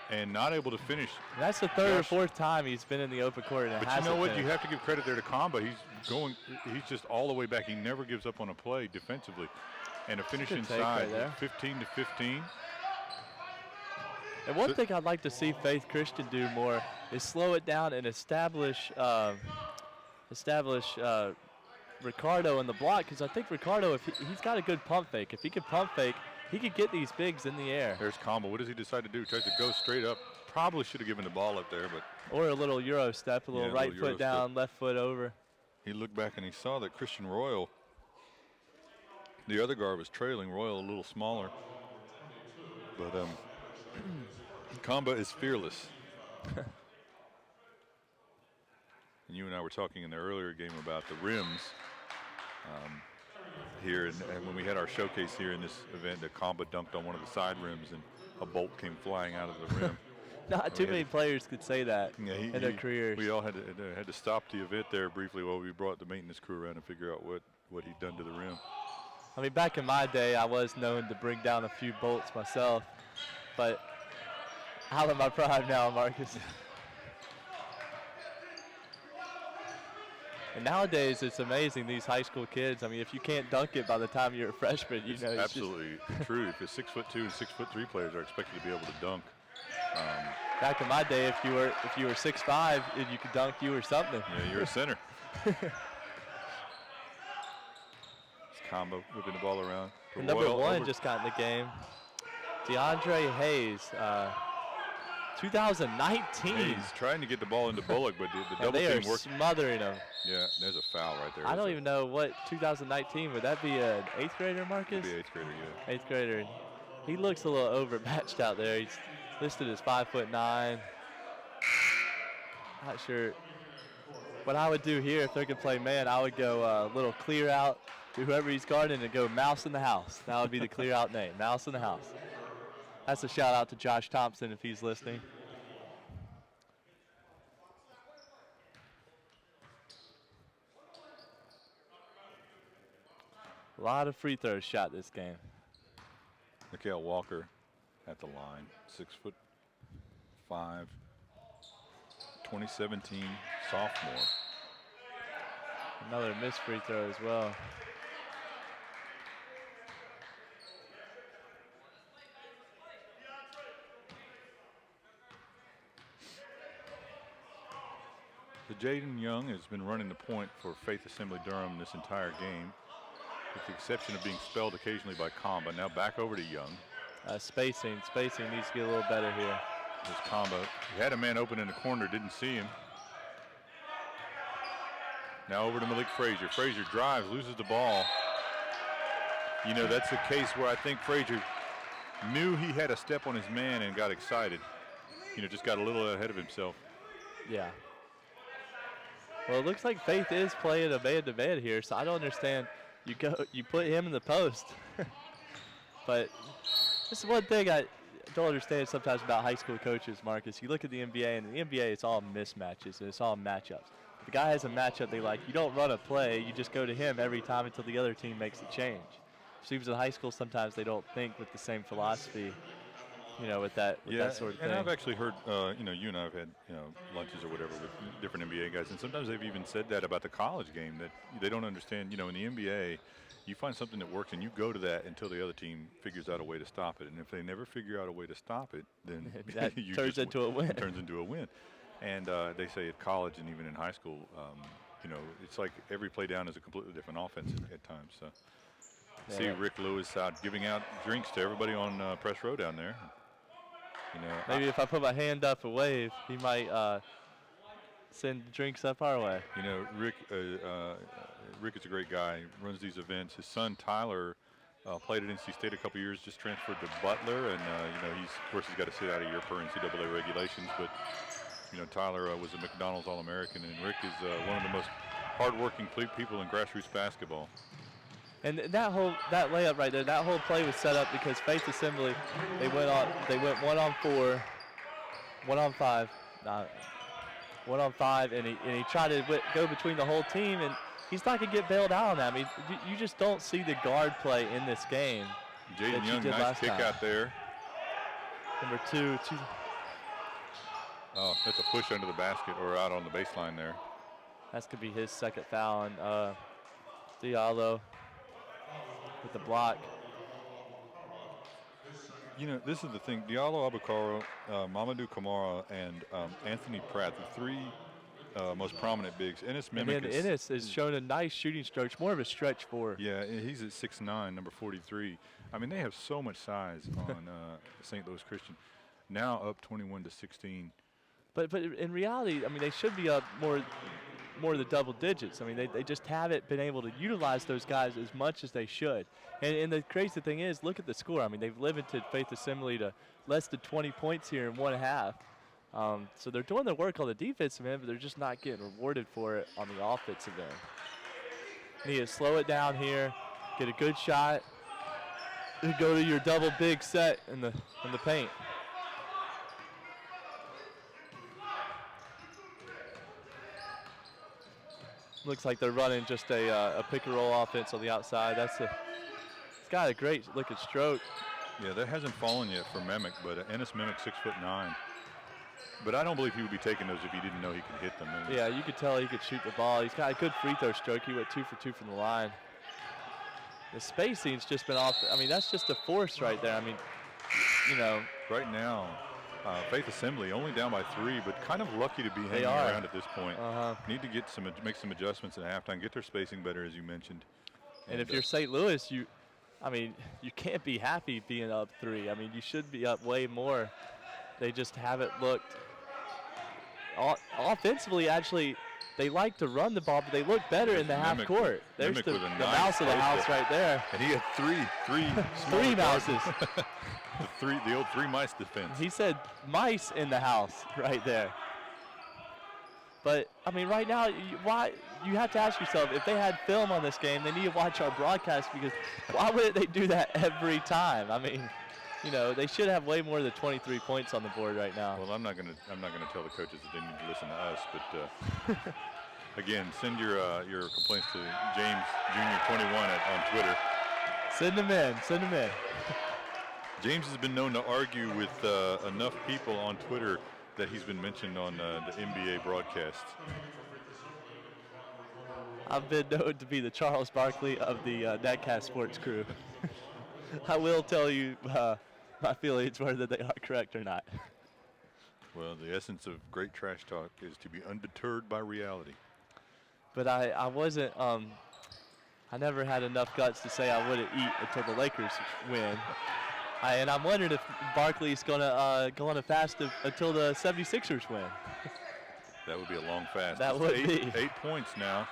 Speaker 2: and not able to finish.
Speaker 3: That's the third or fourth time he's been in the open court. And
Speaker 2: but you know what? You have to give credit there to Kamba. He's just all the way back. He never gives up on a play defensively. And a finish inside, right 15 to 15.
Speaker 3: And one thing I'd like to see Faith Christian do more is slow it down and establish Ricardo in the block, because I think Ricardo, if he's got a good pump fake. If he could pump fake, he could get these bigs in the air.
Speaker 2: There's Kamba. What does he decide to do? Tries to go straight up. Probably should have given the ball up there, but.
Speaker 3: Or a little Euro step, a little right foot down, left foot over.
Speaker 2: He looked back and he saw that Christian Royal, the other guard, was trailing. Royal a little smaller. But Kamba is fearless. And you and I were talking in the earlier game about the rims here, and when we had our showcase here in this event, that Kamba dunked on one of the side rims and a bolt came flying out of the rim.
Speaker 3: Not too many players could say that in their careers.
Speaker 2: We all had to stop the event there briefly while we brought the maintenance crew around and figure out what he'd done to the rim.
Speaker 3: I mean, back in my day, I was known to bring down a few bolts myself, but out of my prime now, Marcus. And nowadays, it's amazing, these high school kids. I mean, if you can't dunk it by the time you're a freshman, you know. It's
Speaker 2: absolutely true. Because 6'2" and 6'3" players are expected to be able to dunk.
Speaker 3: Back in my day, if you were 6'5", and you could dunk, you were something.
Speaker 2: Yeah, you're a center. It's Combo whipping the ball around.
Speaker 3: And number one just got in the game. DeAndre Hayes, 2019.
Speaker 2: Hayes trying to get the ball into Bullock, but the double
Speaker 3: team
Speaker 2: worked.
Speaker 3: Smothering him.
Speaker 2: Yeah, there's a foul right there.
Speaker 3: I don't even know what 2019, would that be an 8th grader, Marcus?
Speaker 2: It'd be 8th grader, yeah.
Speaker 3: 8th grader. He looks a little overmatched out there. He's listed as 5'9". Not sure. What I would do here if they're going to play man, I would go a little clear out to whoever he's guarding and go mouse in the house. That would be the clear out name, mouse in the house. That's a shout out to Josh Thompson if he's listening. A lot of free throws shot this game.
Speaker 2: Mikhail Walker at the line, 6'5", 2017 sophomore.
Speaker 3: Another missed free throw as well.
Speaker 2: So Jaden Young has been running the point for Faith Assembly-Durham this entire game, with the exception of being spelled occasionally by Kamba. Now back over to Young.
Speaker 3: Spacing needs to get a little better here.
Speaker 2: There's Kamba. He had a man open in the corner, didn't see him. Now over to Malik Frazier. Frazier drives, loses the ball. You know, that's a case where I think Frazier knew he had a step on his man and got excited. You know, just got a little ahead of himself.
Speaker 3: Yeah. Well, it looks like Faith is playing a man-to-man here, so I don't understand. You put him in the post. But this is one thing I don't understand sometimes about high school coaches, Marcus. You look at the NBA, and in the NBA it's all mismatches, and it's all matchups. If the guy has a matchup they like, you don't run a play, you just go to him every time until the other team makes a change. Seems in high school sometimes they don't think with the same philosophy, you know, with that sort of thing.
Speaker 2: And I've actually heard, you know, you and I have had, you know, lunches or whatever with different NBA guys, and sometimes they've even said that about the college game, that they don't understand, you know, in the NBA, you find something that works and you go to that until the other team figures out a way to stop it. And if they never figure out a way to stop it, then
Speaker 3: that turns into a win.
Speaker 2: It turns into a win. And they say at college and even in high school, you know, it's like every play down is a completely different offense at times. So see Rick Lewis out giving out drinks to everybody on press row down there. You know,
Speaker 3: maybe if I put my hand up a wave, he might send drinks up our way.
Speaker 2: You know, Rick is a great guy. He runs these events. His son Tyler played at NC State a couple years, just transferred to Butler, and you know, of course he's got to sit out a year per NCAA regulations. But you know, Tyler was a McDonald's All-American, and Rick is one of the most hardworking people in grassroots basketball.
Speaker 3: And that layup right there, that whole play was set up because Faith Assembly, they went 1-on-4, 1-on-5, 1-on-5, and he tried to go between the whole team, and he's not going to get bailed out on that. I mean, you just don't see the guard play in this game.
Speaker 2: Jaden Young, nice kick out there.
Speaker 3: Number two.
Speaker 2: Oh, that's a push under the basket or out on the baseline there.
Speaker 3: That's going to be his second foul on Diallo with the block.
Speaker 2: You know, this is the thing. Diallo, Abukaro, Mamadou Kamara, and Anthony Pratt, the three most prominent bigs. Ennis
Speaker 3: And
Speaker 2: Mimic
Speaker 3: then Ennis has shown a nice shooting stroke. More of a stretch forward.
Speaker 2: Yeah, he's at 6'9", number 43. I mean, they have so much size on St. Louis Christian. Now up 21-16.
Speaker 3: But in reality, I mean, they should be up more the double digits. I mean, they just haven't been able to utilize those guys as much as they should. And the crazy thing is, look at the score. I mean, they've limited Faith Assembly to less than 20 points here in 1/2. So they're doing their work on the defensive end, but they're just not getting rewarded for it on the offensive end. Need to slow it down here, get a good shot, and go to your double big set in the paint. Looks like they're running just a pick and roll offense on the outside. It's got a great looking stroke.
Speaker 2: Yeah, that hasn't fallen yet for Mimic, but Ennis Mimic 6'9". But I don't believe he would be taking those if he didn't know he could hit them.
Speaker 3: Yeah, you could tell he could shoot the ball. He's got a good free throw stroke. He went 2 for 2 from the line. The spacing's just been off. I mean, that's just a force right there. I mean, you know.
Speaker 2: Right now, Faith Assembly only down by 3, but kind of lucky to be hanging around at this point. Need to make some adjustments at halftime, get their spacing better, as you mentioned.
Speaker 3: And if you're St. Louis, you can't be happy being up 3. I mean, you should be up way more. They just haven't looked. Offensively, actually, they like to run the ball, but they look better in the half court. There's the mouse of the house right there.
Speaker 2: And he had three
Speaker 3: mouses.
Speaker 2: the old 3 mice defense.
Speaker 3: He said mice in the house right there. But, I mean, right now, you have to ask yourself, if they had film on this game, they need to watch our broadcast, because why wouldn't they do that every time? I mean, you know, they should have way more than 23 points on the board right now.
Speaker 2: Well, I'm not gonna tell the coaches that they need to listen to us, but again, send your complaints to James Jr. 21 on Twitter.
Speaker 3: Send them in.
Speaker 2: James has been known to argue with enough people on Twitter that he's been mentioned on the NBA broadcast.
Speaker 3: I've been known to be the Charles Barkley of the Netcast Sports crew. I will tell you my feelings whether they are correct or not.
Speaker 2: Well, the essence of great trash talk is to be undeterred by reality.
Speaker 3: But I wasn't, I never had enough guts to say I wouldn't eat until the Lakers win. And I'm wondering if Barkley's going to go on a fast until the 76ers win.
Speaker 2: That would be a long fast.
Speaker 3: That would be.
Speaker 2: 8 points now.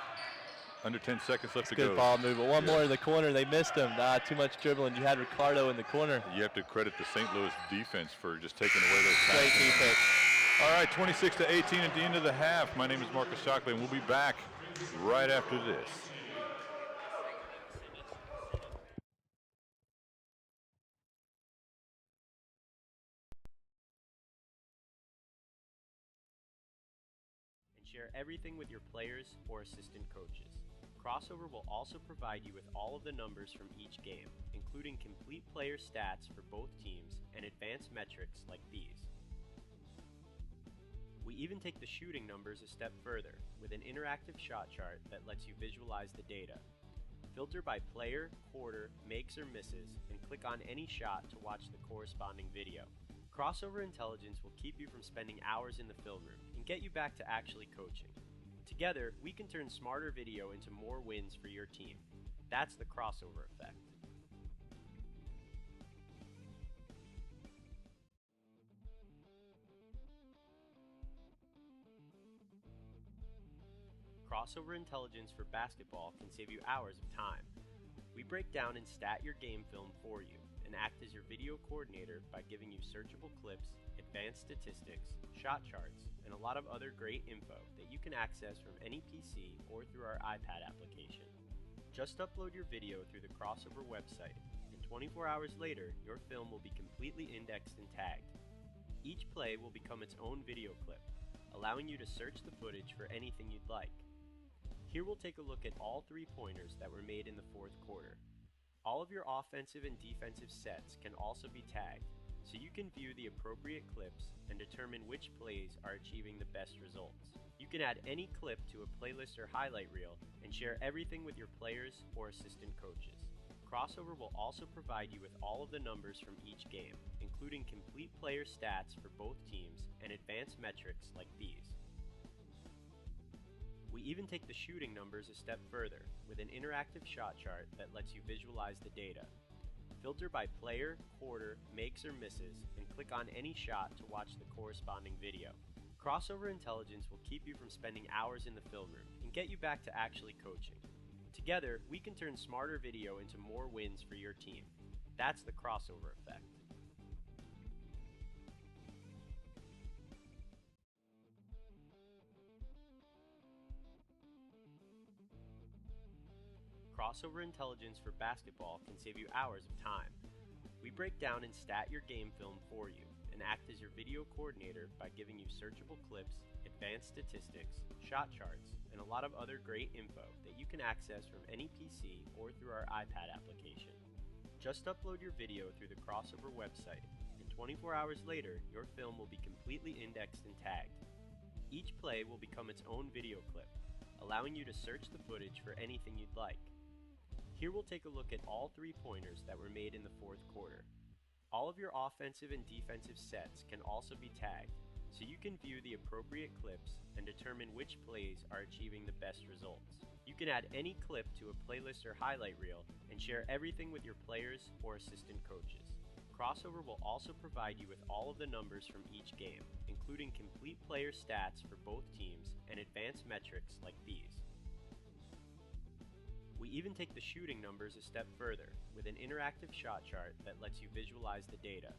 Speaker 2: Under 10 seconds left to go.
Speaker 3: Good ball movement. One more in the corner. They missed him. Too much dribbling. You had Ricardo in the corner.
Speaker 2: You have to credit the St. Louis defense for just taking away those passes.
Speaker 3: Great defense.
Speaker 2: All right, 26-18 at the end of the half. My name is Marcus Shockley, and we'll be back right after this.
Speaker 1: And share everything with your players or assistant coaches. Crossover will also provide you with all of the numbers from each game, including complete player stats for both teams and advanced metrics like these. We even take the shooting numbers a step further with an interactive shot chart that lets you visualize the data. Filter by player, quarter, makes or misses, and click on any shot to watch the corresponding video. Crossover Intelligence will keep you from spending hours in the film room and get you back to actually coaching. Together, we can turn smarter video into more wins for your team. That's the crossover effect. Crossover Intelligence for basketball can save you hours of time. We break down and stat your game film for you and act as your video coordinator by giving you searchable clips, advanced statistics, shot charts, and a lot of other great info that you can access from any PC or through our iPad application. Just upload your video through the Crossover website, and 24 hours later, your film will be completely indexed and tagged. Each play will become its own video clip, allowing you to search the footage for anything you'd like. Here we'll take a look at all 3-pointers that were made in the fourth quarter. All of your offensive and defensive sets can also be tagged, so you can view the appropriate clips and determine which plays are achieving the best results. You can add any clip to a playlist or highlight reel and share everything with your players or assistant coaches. Crossover will also provide you with all of the numbers from each game, including complete player stats for both teams and advanced metrics like these. We even take the shooting numbers a step further with an interactive shot chart that lets you visualize the data. Filter by player, quarter, makes or misses, and click on any shot to watch the corresponding video. Crossover Intelligence will keep you from spending hours in the film room and get you back to actually coaching. Together, we can turn smarter video into more wins for your team. That's the crossover effect. Crossover Intelligence for basketball can save you hours of time. We break down and stat your game film for you and act as your video coordinator by giving you searchable clips, advanced statistics, shot charts, and a lot of other great info that you can access from any PC or through our iPad application. Just upload your video through the Crossover website, and 24 hours later, your film will be completely indexed and tagged. Each play will become its own video clip, allowing you to search the footage for anything you'd like. Here we'll take a look at all 3-pointers that were made in the fourth quarter. All of your offensive and defensive sets can also be tagged, so you can view the appropriate clips and determine which plays are achieving the best results. You can add any clip to a playlist or highlight reel and share everything with your players or assistant coaches. Crossover will also provide you with all of the numbers from each game, including complete player stats for both teams and advanced metrics like these. We even take the shooting numbers a step further with an interactive shot chart that lets you visualize the data.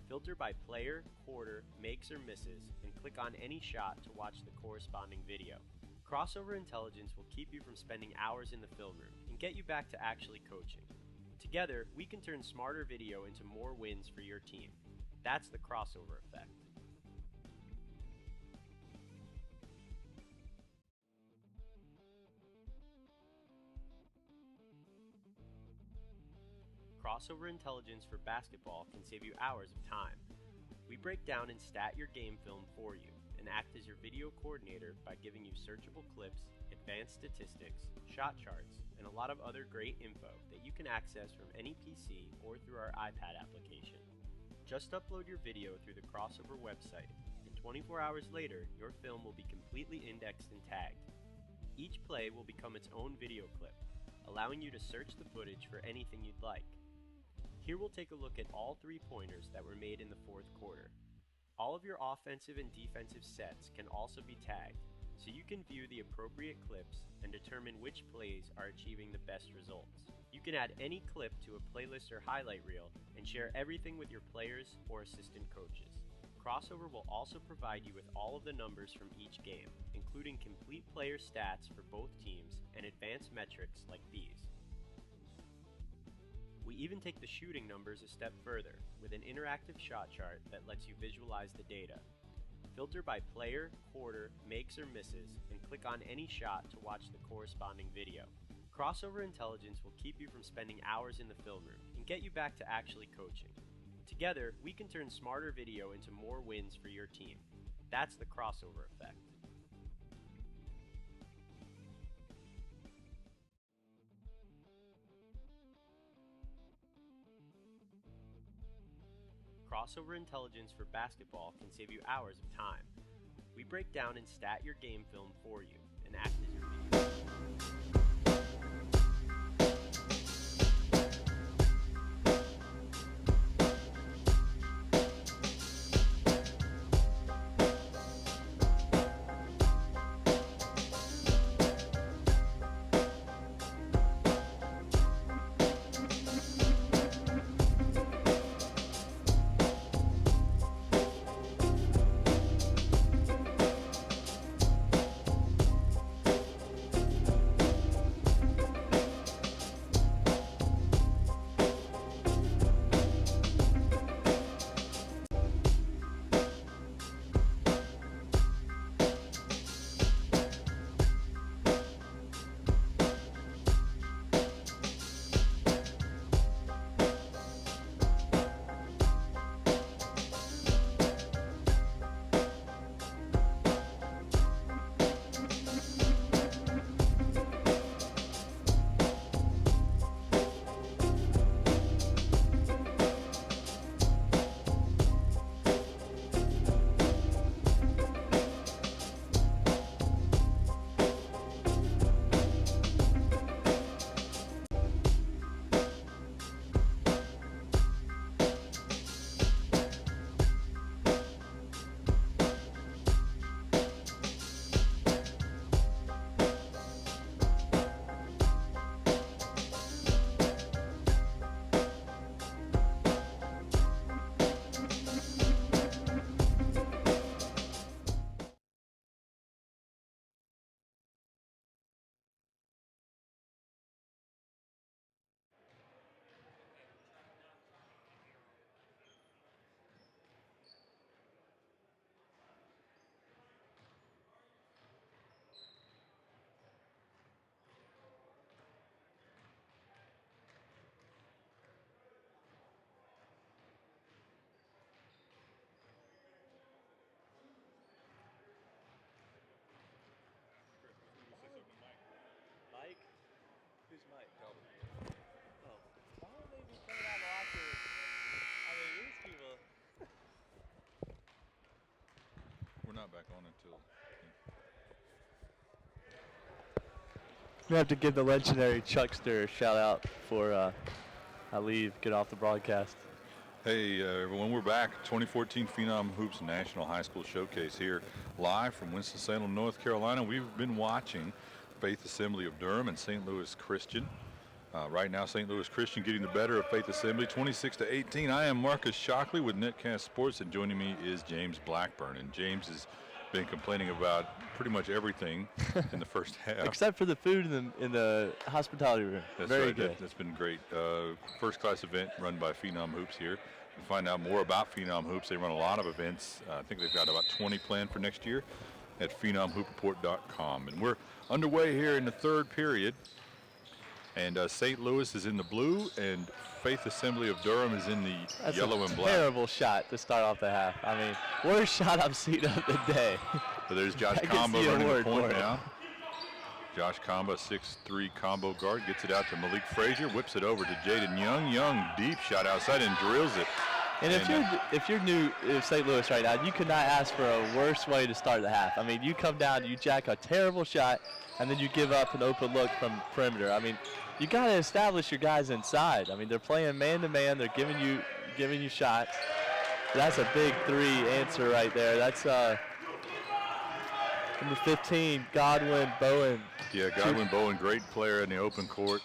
Speaker 1: Filter by player, quarter, makes or misses, and click on any shot to watch the corresponding video. Crossover Intelligence will keep you from spending hours in the film room and get you back to actually coaching. Together, we can turn smarter video into more wins for your team. That's the crossover effect. Crossover Intelligence for basketball can save you hours of time. We break down and stat your game film for you and act as your video coordinator by giving you searchable clips, advanced statistics, shot charts, and a lot of other great info that you can access from any PC or through our iPad application. Just upload your video through the Crossover website, and 24 hours later, your film will be completely indexed and tagged. Each play will become its own video clip, allowing you to search the footage for anything you'd like. Here we'll take a look at all 3-pointers that were made in the fourth quarter. All of your offensive and defensive sets can also be tagged, so you can view the appropriate clips and determine which plays are achieving the best results. You can add any clip to a playlist or highlight reel and share everything with your players or assistant coaches. Crossover will also provide you with all of the numbers from each game, including complete player stats for both teams and advanced metrics like these. We even take the shooting numbers a step further with an interactive shot chart that lets you visualize the data. Filter by player, quarter, makes or misses, and click on any shot to watch the corresponding video. Crossover Intelligence will keep you from spending hours in the film room and get you back to actually coaching. Together, we can turn smarter video into more wins for your team. That's the crossover effect. Crossover Intelligence for basketball can save you hours of time. We break down and stat your game film for you and act as your video.
Speaker 2: till.
Speaker 3: We have to give the legendary Chuckster a shout out before I leave, get off the broadcast.
Speaker 2: Hey, everyone, we're back. 2014 Phenom Hoops National High School Showcase here live from Winston-Salem, North Carolina. We've been watching Faith Assembly of Durham and St. Louis Christian. Right now, St. Louis Christian getting the better of Faith Assembly, 26-18. I am Marcus Shockley with Netcast Sports, and joining me is James Blackburn. And James has been complaining about pretty much everything in the first half.
Speaker 3: Except for the food in the hospitality room.
Speaker 2: That's
Speaker 3: Very
Speaker 2: right.
Speaker 3: good.
Speaker 2: That's been great. First-class event run by Phenom Hoops here. To find out more about Phenom Hoops, they run a lot of events. I think they've got about 20 planned for next year at phenomhoopreport.com. And we're underway here in the third period. And St. Louis is in the blue, and Faith Assembly of Durham is in the yellow and black.
Speaker 3: Terrible shot to start off the half. I mean, worst shot I've seen of the day.
Speaker 2: So there's Josh Combo running the point now. Josh Combo, 6'3" combo guard, gets it out to Malik Frazier, whips it over to Jaden Young. Young, deep shot outside and drills it.
Speaker 3: And if you're new to St. Louis right now, you could not ask for a worse way to start the half. I mean, you come down, you jack a terrible shot, and then you give up an open look from perimeter. I mean, you got to establish your guys inside. I mean, they're playing man-to-man. They're giving you shots. That's a big three answer right there. That's number 15, Godwin Bowen.
Speaker 2: Yeah, Godwin Bowen, great player in the open court.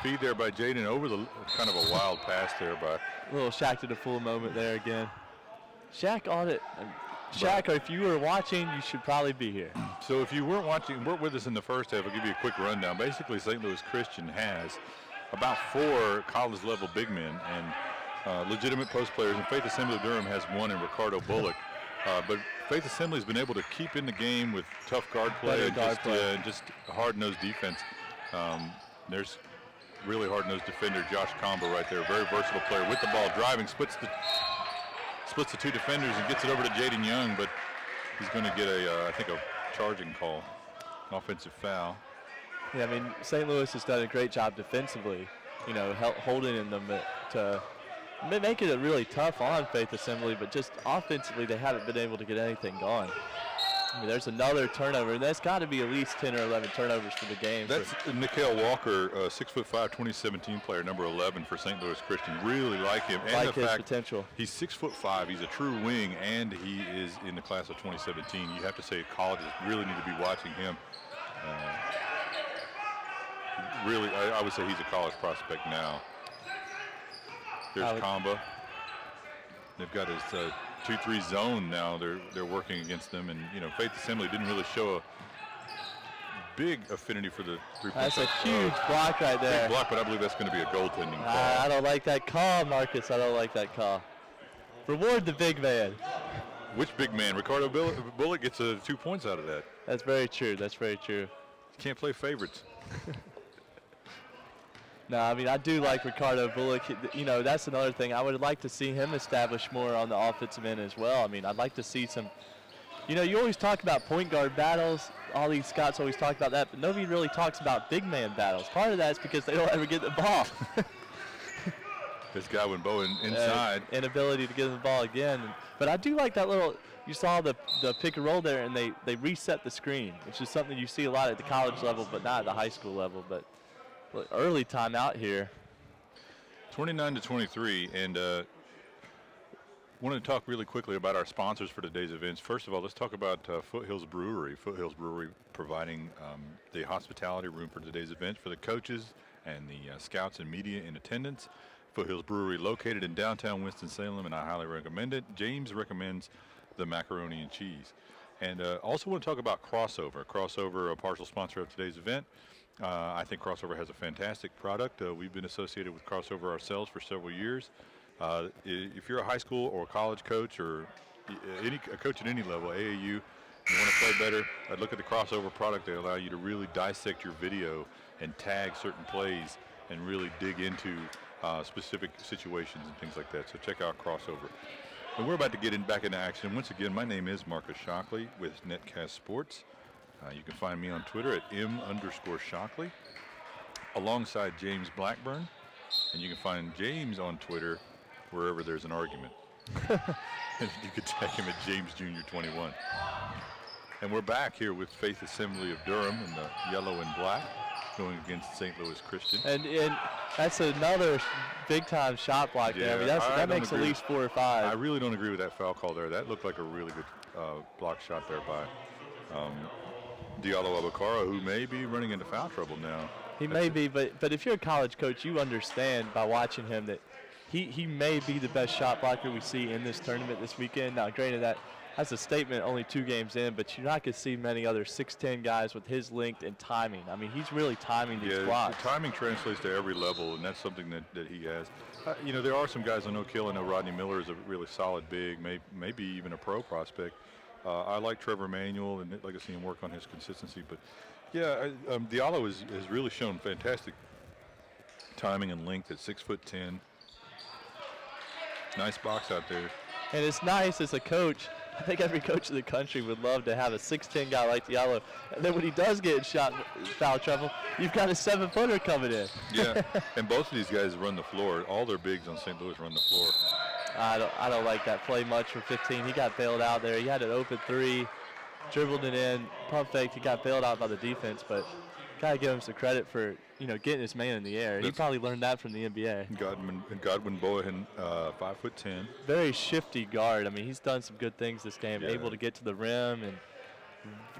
Speaker 2: Feed there by Jaden over the kind of a wild pass there by.
Speaker 3: A little Shaq to the full moment there again. Shaq on it. Shaq, if you were watching, you should probably be here.
Speaker 2: So if you weren't with us in the first half, I'll give you a quick rundown. Basically, St. Louis Christian has about 4 college-level big men and legitimate post players, and Faith Assembly of Durham has one in Ricardo Bullock. But Faith Assembly has been able to keep in the game with tough guard play and just hard-nosed defense. There's really hard-nosed defender Josh Combo right there, very versatile player with the ball, driving, splits the 2 defenders and gets it over to Jaden Young, but he's going to get I think a charging call, an offensive foul.
Speaker 3: Yeah, I mean, St. Louis has done a great job defensively, you know, holding in them to make it really tough on Faith Assembly, but just offensively they haven't been able to get anything going. I mean, there's another turnover, and that's got to be at least 10 or 11 turnovers for the game.
Speaker 2: That's Nikhil Walker, 6'5", 2017 player, number 11 for St. Louis Christian. Really like him. And
Speaker 3: like
Speaker 2: the
Speaker 3: his
Speaker 2: fact
Speaker 3: potential.
Speaker 2: He's 6'5". He's a true wing, and he is in the class of 2017. You have to say colleges really need to be watching him. Really, I would say he's a college prospect now. There's Combo. They've got his 2-3 zone now. They're working against them, and you know, Faith Assembly didn't really show a big affinity for the 3-point.
Speaker 3: That's a huge block right there.
Speaker 2: Big block, but I believe that's going to be a goaltending call.
Speaker 3: I don't like that call, Marcus. I don't like that call. Reward the big man.
Speaker 2: Which big man? Ricardo Bullock gets 2 points out of that.
Speaker 3: That's very true. That's very true.
Speaker 2: You can't play favorites.
Speaker 3: No, I mean, I do like Ricardo Bullock. You know, that's another thing. I would like to see him establish more on the offensive end as well. I mean, I'd like to see some, you know, you always talk about point guard battles. All these scouts always talk about that, but nobody really talks about big man battles. Part of that is because they don't ever get the ball.
Speaker 2: This guy went Bowen inside.
Speaker 3: Inability to get the ball again. But I do like that little, you saw the pick and roll there, and they reset the screen, which is something you see a lot at the college level, but not at the high school level. But early timeout here.
Speaker 2: 29-23, and wanted to talk really quickly about our sponsors for today's events. First of all, let's talk about Foothills Brewery. Foothills Brewery providing the hospitality room for today's event for the coaches and the scouts and media in attendance. Foothills Brewery located in downtown Winston-Salem, and I highly recommend it. James recommends the macaroni and cheese. And also want to talk about Crossover. Crossover, a partial sponsor of today's event. I think Crossover has a fantastic product. We've been associated with Crossover ourselves for several years. If you're a high school or college coach or a coach at any level, AAU, you want to play better, look at the Crossover product. They allow you to really dissect your video and tag certain plays and really dig into specific situations and things like that. So check out Crossover. And we're about to get back into action. Once again, my name is Marcus Shockley with Netcast Sports. You can find me on Twitter at M_Shockley alongside James Blackburn. And you can find James on Twitter wherever there's an argument. You can tag him at James Jr. 21. And we're back here with Faith Assembly of Durham in the yellow and black, going against St. Louis Christian.
Speaker 3: And that's another big-time shot block there. I mean, that makes at least 4 or 5.
Speaker 2: I really don't agree with that foul call there. That looked like a really good block shot there by Diallo Abakara, who may be running into foul trouble now.
Speaker 3: He may be, but if you're a college coach, you understand by watching him that he may be the best shot blocker we see in this tournament this weekend. Now, granted, that's a statement only 2 games in, but you're not going to see many other 6'10" guys with his length and timing. I mean, he's really timing these blocks.
Speaker 2: The timing translates to every level, and that's something that he has. You know, there are some guys I know kill. I know Rodney Miller is a really solid big, maybe even a pro prospect. I like Trevor Manuel, and I'd like to see him work on his consistency. But, yeah, Diallo has really shown fantastic timing and length at 6'10". Nice box out there.
Speaker 3: And it's nice as a coach. I think every coach in the country would love to have a 6'10" guy like Diallo. And then when he does get in foul trouble, you've got a 7-footer coming in.
Speaker 2: Yeah, and both of these guys run the floor. All their bigs on St. Louis run the floor.
Speaker 3: I don't like that play much from 15. He got bailed out there. He had an open 3, dribbled it in, pump faked. He got bailed out by the defense, but got to give him some credit for, getting his man in the air. He probably learned that from the NBA.
Speaker 2: Godwin Bohan, 5'10".
Speaker 3: Very shifty guard. I mean, he's done some good things this game, able to get to the rim and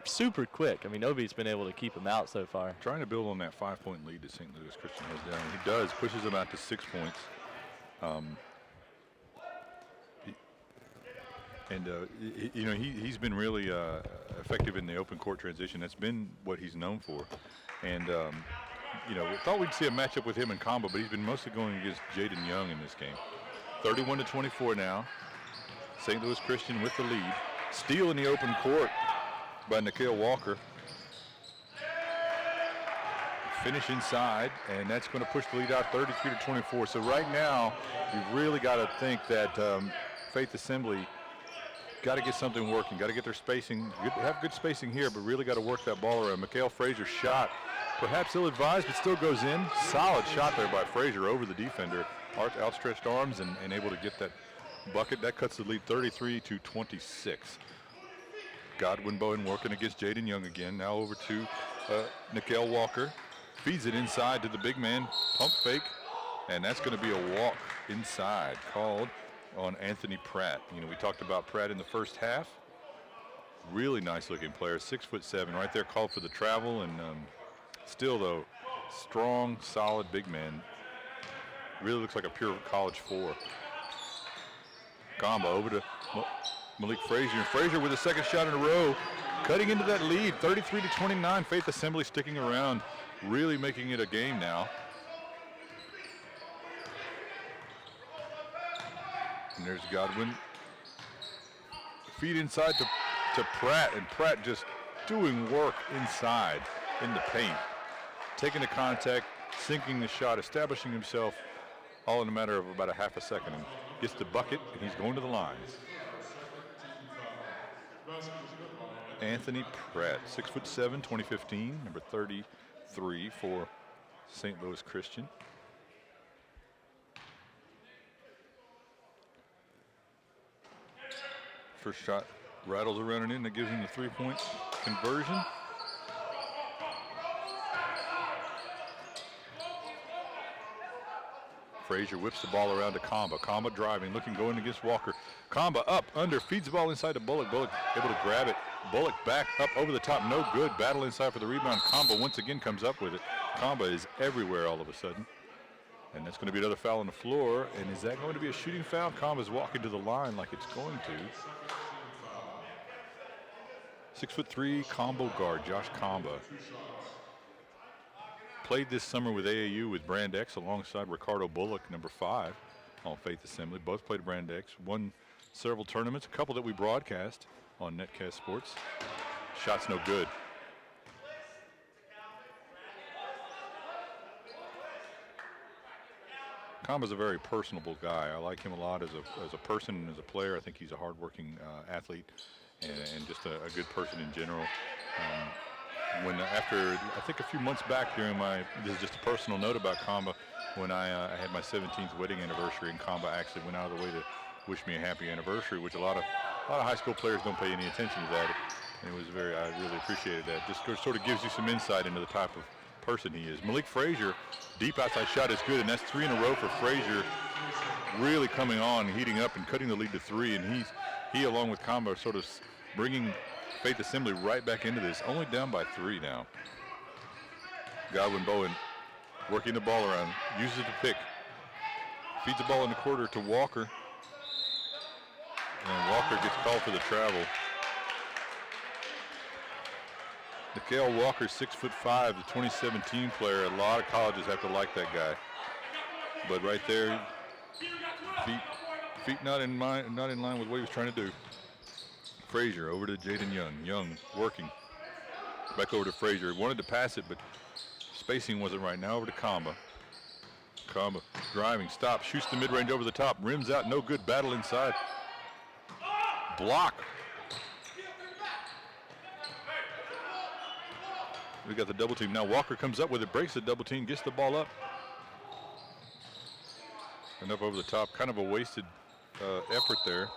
Speaker 3: super quick. I mean, nobody's been able to keep him out so far.
Speaker 2: Trying to build on that 5-point lead that St. Louis Christian has down. He does, pushes him out to 6 points. He's been really effective in the open court transition. That's been what he's known for. And, we thought we'd see a matchup with him in combo, but he's been mostly going against Jaden Young in this game. 31-24 now. St. Louis Christian with the lead. Steal in the open court by Nikhil Walker. Finish inside, and that's going to push the lead out 33-24. So right now, you've really got to think that Faith Assembly got to get something working, got to get their spacing, have good spacing here, but really got to work that ball around. Mikhail Frazier's shot, perhaps ill-advised, but still goes in. Solid shot there by Frazier over the defender. Outstretched arms and able to get that bucket. That cuts the lead 33-26. Godwin Bowen working against Jaden Young again. Now over to Nikhil Walker. Feeds it inside to the big man. Pump fake. And that's going to be a walk inside called on Anthony Pratt. We talked about Pratt in the first half. Really nice looking player, 6'7", right there, called for the travel, and still though, strong, solid big man. Really looks like a pure college 4. Combo over to Malik Frazier. And Frazier with a second shot in a row, cutting into that lead, 33-29. Faith Assembly sticking around, really making it a game now. And there's Godwin. Feed inside to Pratt, and Pratt just doing work inside in the paint. Taking the contact, sinking the shot, establishing himself all in a matter of about a half a second. And gets the bucket, and he's going to the line. Anthony Pratt, 6'7", 2015, number 33 for St. Louis Christian. First shot rattles around and in. That gives him the 3-point conversion. Frazier whips the ball around to Kamba. Kamba driving, going against Walker. Kamba up, under, feeds the ball inside to Bullock. Bullock able to grab it. Bullock back up over the top, no good. Battle inside for the rebound. Kamba once again comes up with it. Kamba is everywhere all of a sudden. And that's going to be another foul on the floor. And is that going to be a shooting foul? Kamba's walking to the line like it's going to. 6'3" combo guard, Josh Kamba. Played this summer with AAU with Brand X alongside Ricardo Bullock, number 5 on Faith Assembly. Both played Brand X, won several tournaments, a couple that we broadcast on Netcast Sports. Shot's no good. Kamba's a very personable guy. I like him a lot as a person and as a player. I think he's a hardworking athlete and just a good person in general. After I think a few months back during this is just a personal note about Kamba, when I had my 17th wedding anniversary, and Kamba actually went out of the way to wish me a happy anniversary, which a lot of high school players don't pay any attention to that. It was I really appreciated that. Just sort of gives you some insight into the type of person he is. Malik Frazier, deep outside shot is good, and that's 3 in a row for Frazier. Really coming on, heating up, and cutting the lead to 3. And he along with Combo, sort of bringing Faith Assembly right back into this. Only down by 3 now. Godwin Bowen working the ball around, uses it to pick. Feeds the ball in the quarter to Walker. And Walker gets called for the travel. Mikhail Walker, 6'5", the 2017 player. A lot of colleges have to like that guy. But right there, feet not in line with what he was trying to do. Frazier over to Jaden Young. Young working. Back over to Frazier. Wanted to pass it, but spacing wasn't right. Now over to Kamba. Kamba driving, stops, shoots the mid-range over the top, rims out, no good. Battle inside. Block. We got the double team. Now Walker comes up with it, breaks the double team, gets the ball up. And up over the top, kind of a wasted effort there.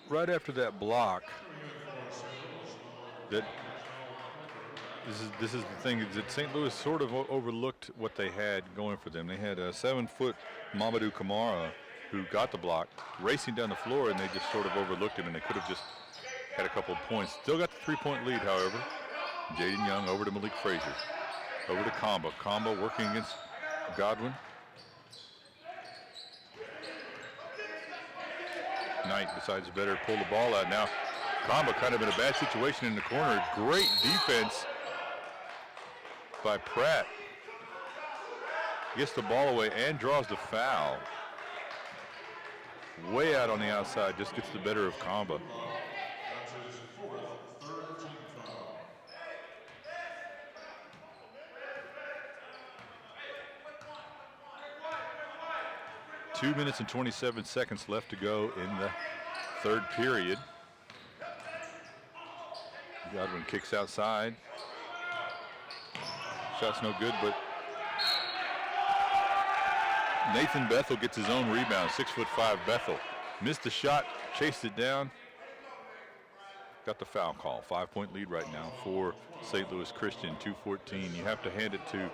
Speaker 2: Right after that block, this is the thing, is that St. Louis sort of overlooked what they had going for them. They had a 7-foot Mamadou Kamara who got the block, racing down the floor, and they just sort of overlooked him, and they could have just had a couple of points. Still got the 3-point lead, however. Jaden Young over to Malik Frazier. Over to Kamba. Kamba working against Godwin. Knight decides better pull the ball out. Now Kamba kind of in a bad situation in the corner. Great defense by Pratt. Gets the ball away and draws the foul. Way out on the outside, just gets the better of Kamba. Two minutes and 27 seconds left to go in the third period. Godwin kicks outside. Shot's no good, but Nathan Bethel gets his own rebound. 6'5" Bethel. Missed the shot, chased it down. Got the foul call. 5-point lead right now for St. Louis Christian, 2:14. You have to hand it to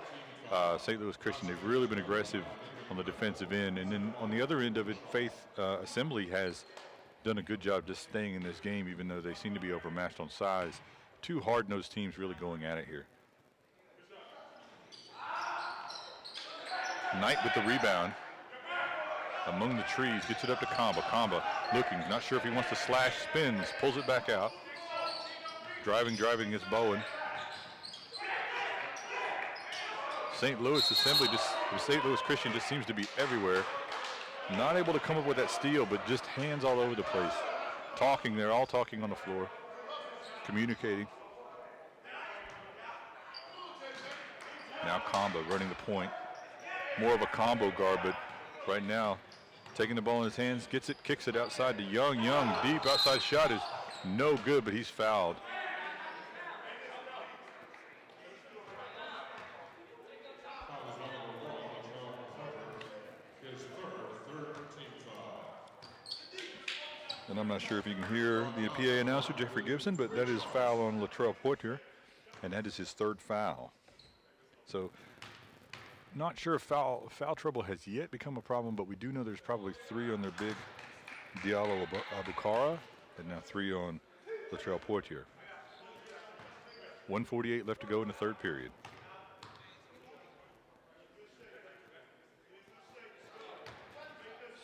Speaker 2: St. Louis Christian. They've really been aggressive on the defensive end. And then on the other end of it, Faith Assembly has done a good job just staying in this game, even though they seem to be overmatched on size. Two hard-nosed teams really going at it here. Knight with the rebound. Among the trees, gets it up to Kamba. Kamba looking, not sure if he wants to slash, spins, pulls it back out. Driving against Bowen. St. Louis Christian just seems to be everywhere. Not able to come up with that steal, but just hands all over the place. Talking, they're all talking on the floor. Communicating. Now Kamba running the point. More of a combo guard, but right now, taking the ball in his hands, gets it, kicks it outside to Young. Young, deep outside shot is no good, but he's fouled. And I'm not sure if you can hear the PA announcer, Jeffrey Gibson, but that is foul on Latrell Poitier, and that is his third foul. So, not sure if foul trouble has yet become a problem, but we do know there's probably 3 on their big Diallo Abukara, and now 3 on Latrell Poitier. 1:48 left to go in the third period.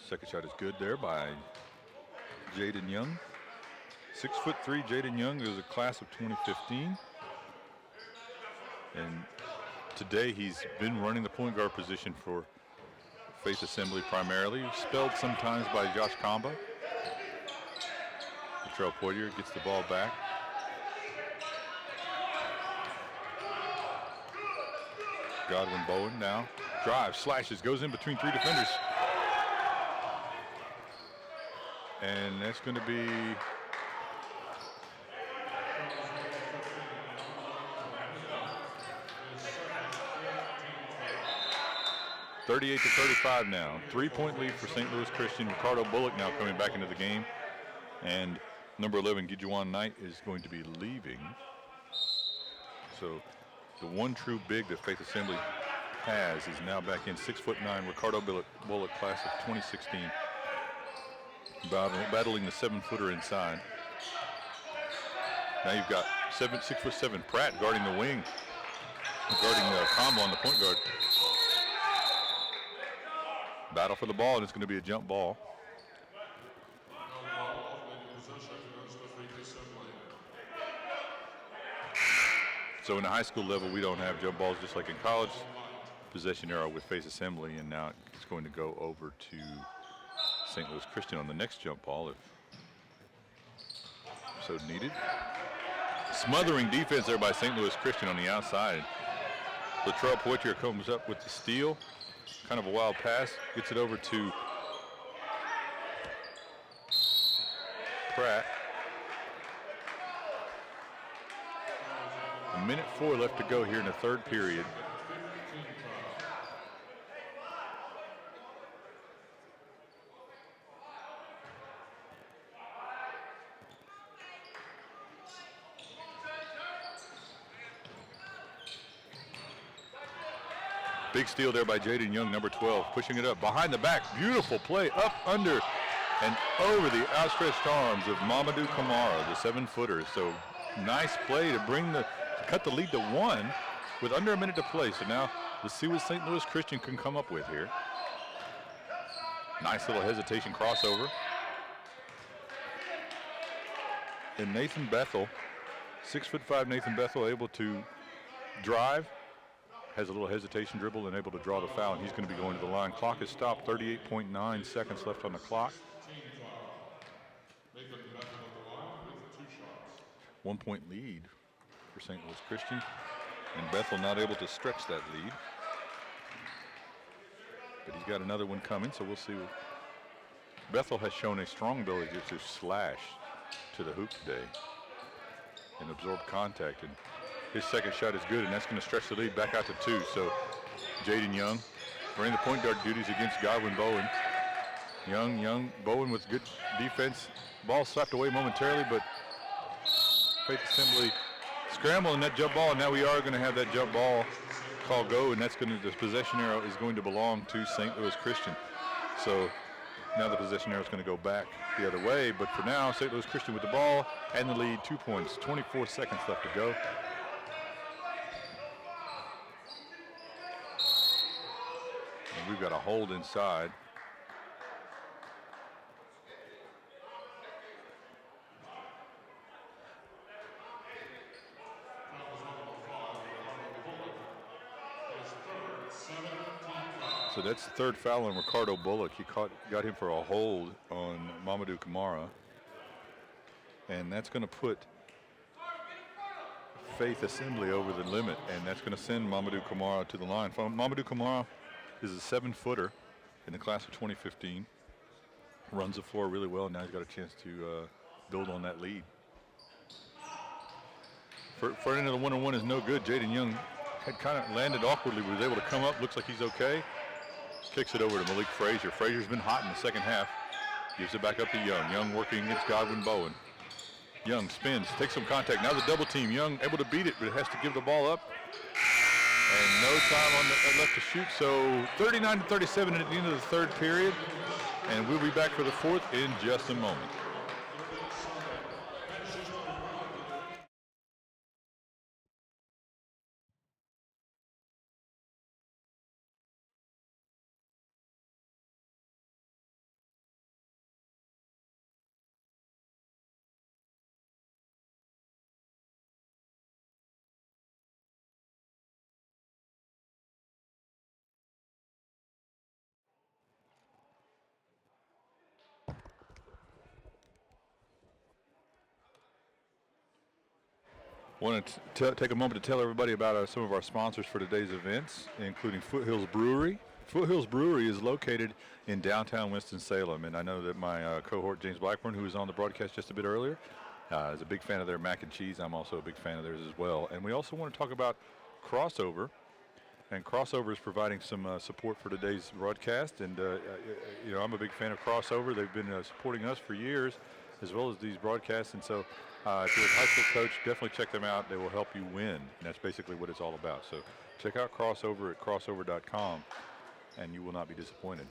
Speaker 2: Second shot is good there by Jaden Young. 6'3" Jaden Young is a class of 2015. And today he's been running the point guard position for Faith Assembly primarily. Spelled sometimes by Josh Kamba. Latrell Poitier gets the ball back. Godwin Bowen now drives, slashes, goes in between 3 defenders. And that's going to be (38-35) now. 3-point lead for St. Louis Christian. Ricardo Bullock now coming back into the game. And number 11, Gijuan Knight, is going to be leaving. So the one true big that Faith Assembly has is now back in, 6'9", Ricardo Bullock, class of 2016, battling the 7-footer inside. Now you've got 6'7" Pratt guarding the wing, guarding Combo on the point guard. Battle for the ball, and it's going to be a jump ball. So in the high school level, we don't have jump balls, just like in college. Possession arrow with Faith Assembly, and now it's going to go over to St. Louis Christian on the next jump ball if so needed. Smothering defense there by St. Louis Christian on the outside. Latrell Poitier comes up with the steal. Kind of a wild pass. Gets it over to Pratt. 1:04 left to go here in the third period. Big steal there by Jaden Young, number 12, pushing it up behind the back. Beautiful play, up, under, and over the outstretched arms of Mamadou Kamara, the 7-footer. So nice play to cut the lead to 1 with under a minute to play. So now let's see what St. Louis Christian can come up with here. Nice little hesitation crossover. And Nathan Bethel, 6'5" Nathan Bethel, able to drive. Has a little hesitation dribble and able to draw the foul, and he's going to be going to the line. Clock is stopped, 38.9 seconds left on the clock. 1-point lead for St. Louis Christian, and Bethel not able to stretch that lead. But he's got another one coming, so we'll see. Bethel has shown a strong ability to slash to the hoop today and absorb contact, and his second shot is good, and that's going to stretch the lead back out to 2. So Jaden Young running the point guard duties against Godwin Bowen. Young, Bowen with good defense. Ball slapped away momentarily, but Faith Assembly scrambling that jump ball, and now we are going to have that jump ball call go, and that's going to, the possession arrow is going to belong to St. Louis Christian. So now the possession arrow is going to go back the other way, but for now, St. Louis Christian with the ball and the lead, 2 points, 24 seconds left to go. We've got a hold inside. So that's the third foul on Ricardo Bullock. He got him for a hold on Mamadou Kamara. And that's going to put Faith Assembly over the limit, and that's going to send Mamadou Kamara to the line. Mamadou Kamara is a 7-footer in the class of 2015. Runs the floor really well. Now he's got a chance to build on that lead. Front end of the 1-on-1 is no good. Jaden Young had kind of landed awkwardly, but was able to come up. Looks like he's okay. Kicks it over to Malik Frazier. Frazier's been hot in the second half. Gives it back up to Young. Young working against Godwin Bowen. Young spins, takes some contact. Now the double team. Young able to beat it, but has to give the ball up. And no time left to shoot, so 39-37 at the end of the third period. And we'll be back for the fourth in just a moment. I want to take a moment to tell everybody about some of our sponsors for today's events, including Foothills Brewery. Foothills Brewery is located in downtown Winston-Salem, and I know that my cohort James Blackburn, who was on the broadcast just a bit earlier, is a big fan of their mac and cheese. I'm also a big fan of theirs as well. And we also want to talk about Crossover, and Crossover is providing some support for today's broadcast. And I'm a big fan of Crossover. They've been supporting us for years, as well as these broadcasts. And so if you're a high school coach, definitely check them out. They will help you win. And that's basically what it's all about. So check out Crossover at crossover.com, and you will not be disappointed.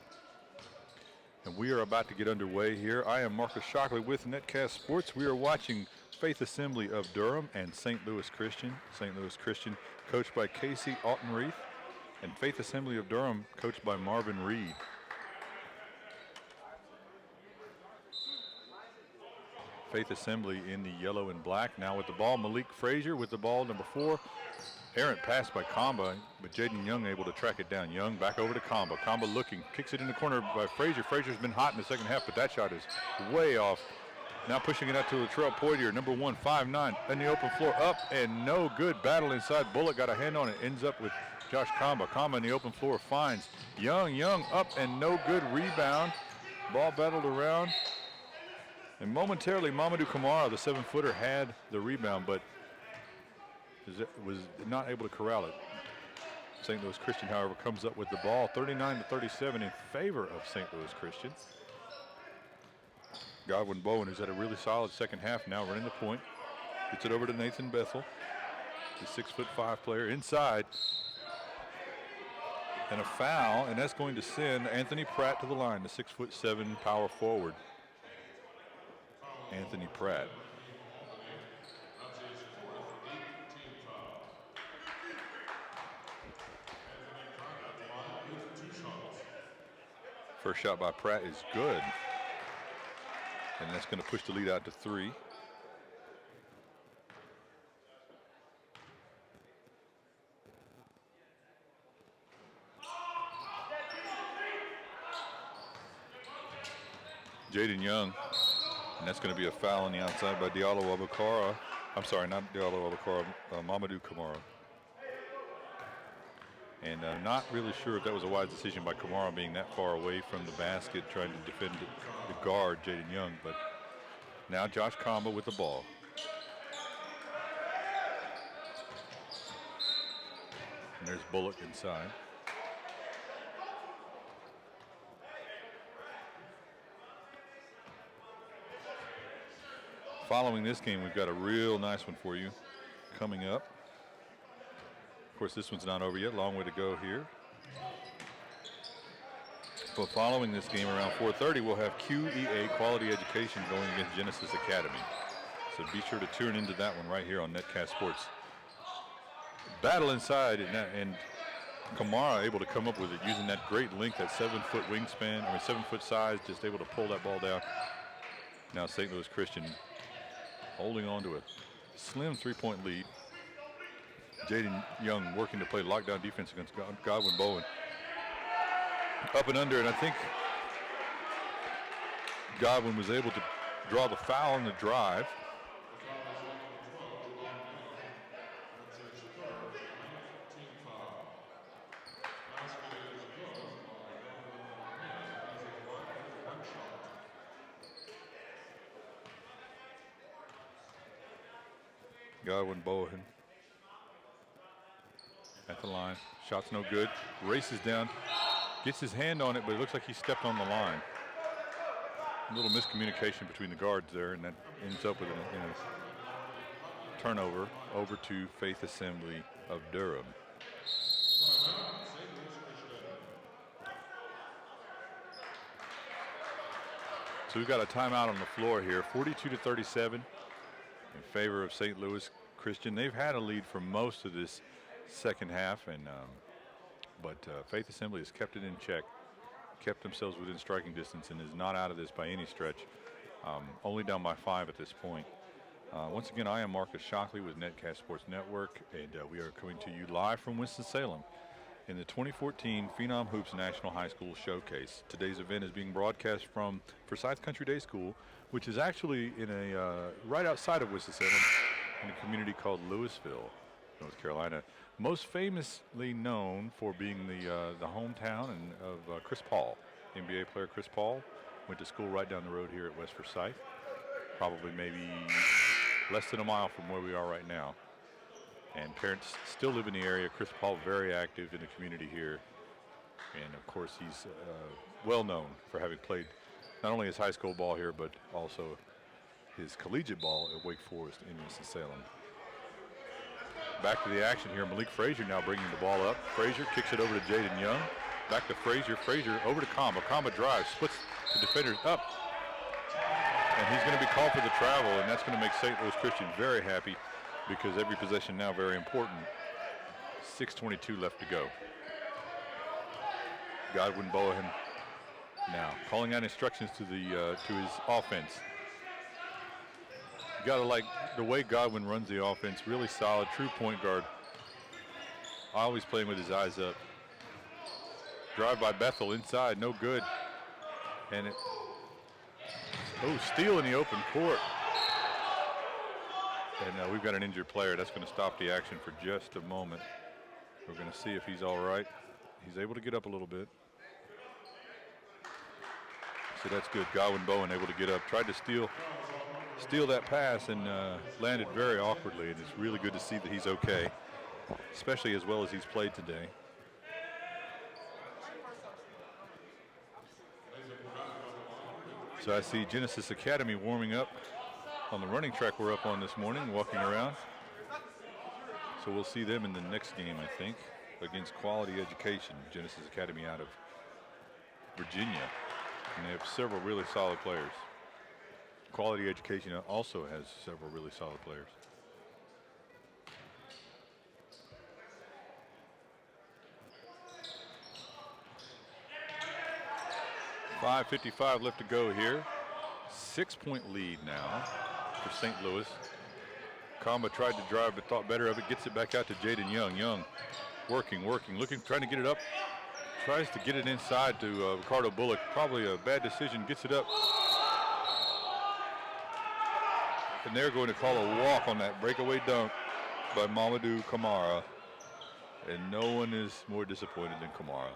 Speaker 2: And we are about to get underway here. I am Marcus Shockley with Netcast Sports. We are watching Faith Assembly of Durham and St. Louis Christian. St. Louis Christian coached by Casey Altenreith, and Faith Assembly of Durham coached by Marvin Reed. Faith Assembly in the yellow and black. Now with the ball, Malik Frazier with the ball, number 4. Errant pass by Kamba, but Jaden Young able to track it down. Young back over to Kamba. Kamba looking, kicks it in the corner by Frazier. Frazier's been hot in the second half, but that shot is way off. Now pushing it out to Latrell Poitier, number 1, 5'9", in the open floor, up and no good. Battle inside. Bullock got a hand on it, ends up with Josh Kamba. Kamba in the open floor finds Young. Young up and no good. Rebound. Ball battled around. And momentarily, Mamadou Kamara, the 7-footer, had the rebound, but was not able to corral it. St. Louis Christian, however, comes up with the ball, 39-37 in favor of St. Louis Christian. Godwin Bowen, who's had a really solid second half, now running the point. Gets it over to Nathan Bethel, the 6'5" player, inside. And a foul, and that's going to send Anthony Pratt to the line, the 6'7" power forward. Anthony Pratt. First shot by Pratt is good. And that's going to push the lead out to 3. Jaden Young. And that's going to be a foul on the outside by Diallo Abukara. I'm sorry, not Diallo Abukara, Mamadou Kamara. And not really sure if that was a wise decision by Kamara being that far away from the basket, trying to defend the guard, Jaden Young. But now Josh Kamba with the ball. And there's Bullock inside. Following this game, we've got a real nice one for you coming up. Of course, this one's not over yet. Long way to go here. But following this game around 4:30, we'll have QEA Quality Education going against Genesis Academy. So be sure to tune into that one right here on Netcast Sports. Battle inside, and Kamara able to come up with it using that great length, that 7-foot wingspan, 7-foot size, just able to pull that ball down. Now St. Louis Christian holding on to a slim 3-point lead. Jaden Young working to play lockdown defense against Godwin Bowen. Up and under, and I think Godwin was able to draw the foul on the drive. Godwin Bowen at the line. Shot's no good. Races down. Gets his hand on it, but it looks like he stepped on the line. A little miscommunication between the guards there, and that ends up with a turnover over to Faith Assembly of Durham. So we've got a timeout on the floor here, 42-37 in favor of St. Louis Christian. They've had a lead for most of this second half, and but Faith Assembly has kept it in check, kept themselves within striking distance, and is not out of this by any stretch. Only down by 5 at this point. Once again, I am Marcus Shockley with Netcast Sports Network, and we are coming to you live from Winston-Salem in the 2014 Phenom Hoops National High School Showcase. Today's event is being broadcast from Forsyth Country Day School, which is actually in a right outside of Winston-Salem in a community called Louisville, North Carolina. Most famously known for being the hometown of Chris Paul, NBA player Chris Paul. Went to school right down the road here at West Forsyth, probably maybe less than a mile from where we are right now. And parents still live in the area. Chris Paul very active in the community here. And of course he's well known for having played not only his high school ball here, but also his collegiate ball at Wake Forest in Winston-Salem. Back to the action here. Malik Frazier now bringing the ball up. Frazier kicks it over to Jaden Young. Back to Frazier. Frazier over to Kamba. Kamba drives, splits the defenders up. And he's going to be called for the travel, and that's going to make St. Louis Christian very happy because every possession now very important. 6:22 left to go. Godwin Bowen now calling out instructions to his offense. You gotta like the way Godwin runs the offense, really solid, true point guard. Always playing with his eyes up. Drive by Bethel inside, no good. And steal in the open court. And we've got an injured player. That's gonna stop the action for just a moment. We're gonna see if he's all right. He's able to get up a little bit. So that's good. Godwin Bowen able to get up. Tried to steal that pass and landed very awkwardly. And it's really good to see that he's okay, especially as well as he's played today. So I see Genesis Academy warming up on the running track we're up on this morning, walking around. So we'll see them in the next game, I think, against Quality Education, Genesis Academy out of Virginia. And they have several really solid players. Quality Education also has several really solid players. .55 left to go here. 6-point lead now for St. Louis. Kamba tried to drive but thought better of it. Gets it back out to Jaden Young. Young working, looking, trying to get it up. Tries to get it inside to Ricardo Bullock. Probably a bad decision. Gets it up. And they're going to call a walk on that breakaway dunk by Mamadou Kamara. And no one is more disappointed than Kamara.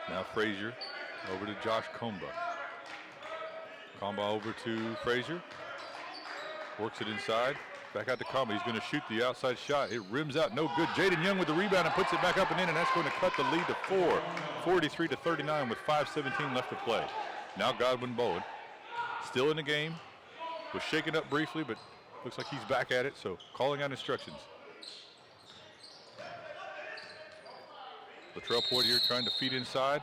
Speaker 2: Now Frazier over to Josh Comba. Comba over to Frazier. Works it inside. Back out to Comba. He's going to shoot the outside shot. It rims out. No good. Jaden Young with the rebound and puts it back up and in, and that's going to cut the lead to 4. 43-39 with 5:17 left to play. Now Godwin Bowen still in the game. Was shaken up briefly, but looks like he's back at it, so calling out instructions. Latrell Poitier trying to feed inside.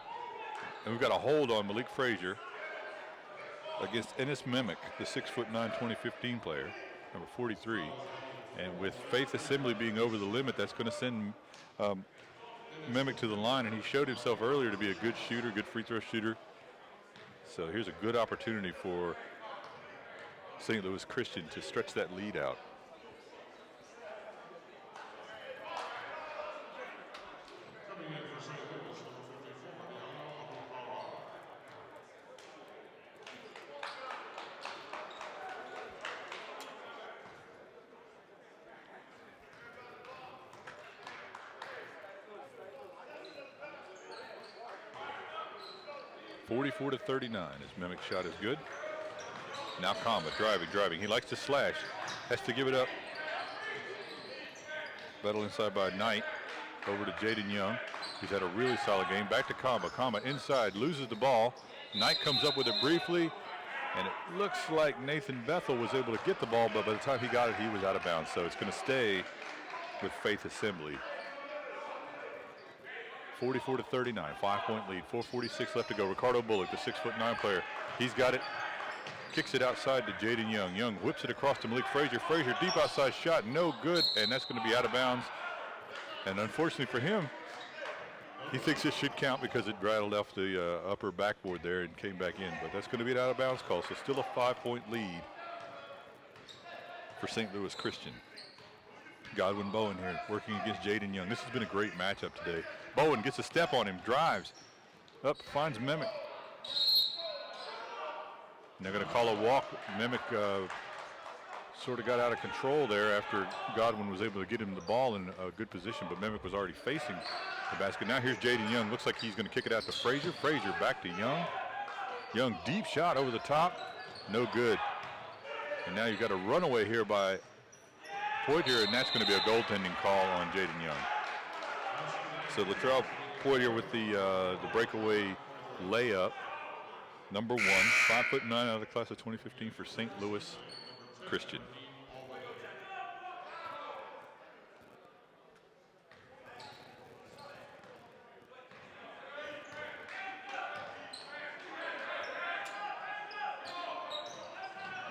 Speaker 2: And we've got a hold on Malik Frazier against Ennis Memick, the 6'9", 2015 player, number 43. And with Faith Assembly being over the limit, that's going to send Memick to the line. And he showed himself earlier to be a good shooter, good free throw shooter. So here's a good opportunity for St. Louis Christian to stretch that lead out. .44-39. His Memick shot is good. Now Kamba driving. He likes to slash. Has to give it up. Battle inside by Knight. Over to Jaden Young. He's had a really solid game. Back to Kamba. Kamba inside, loses the ball. Knight comes up with it briefly. And it looks like Nathan Bethel was able to get the ball, but by the time he got it, he was out of bounds. So it's going to stay with Faith Assembly. 44-39, 5-point lead, 4:46 left to go. Ricardo Bullock, the 6'9" player, he's got it, kicks it outside to Jaden Young. Young whips it across to Malik Frazier. Frazier, deep outside shot, no good, and that's going to be out of bounds. And unfortunately for him, he thinks it should count because it rattled off the upper backboard there and came back in. But that's going to be an out of bounds call, so still a 5-point lead for St. Louis Christian. Godwin Bowen here working against Jaden Young. This has been a great matchup today. Bowen gets a step on him, drives up, finds Memick. And they're going to call a walk. Memick sort of got out of control there after Godwin was able to get him the ball in a good position, but Memick was already facing the basket. Now here's Jaden Young. Looks like he's going to kick it out to Frazier. Frazier back to Young. Young deep shot over the top. No good. And now you've got a runaway here by Poitier, and that's going to be a goaltending call on Jaden Young. So Latrell Poitier with the breakaway layup. Number 1, 5'9" out of the class of 2015 for St. Louis Christian.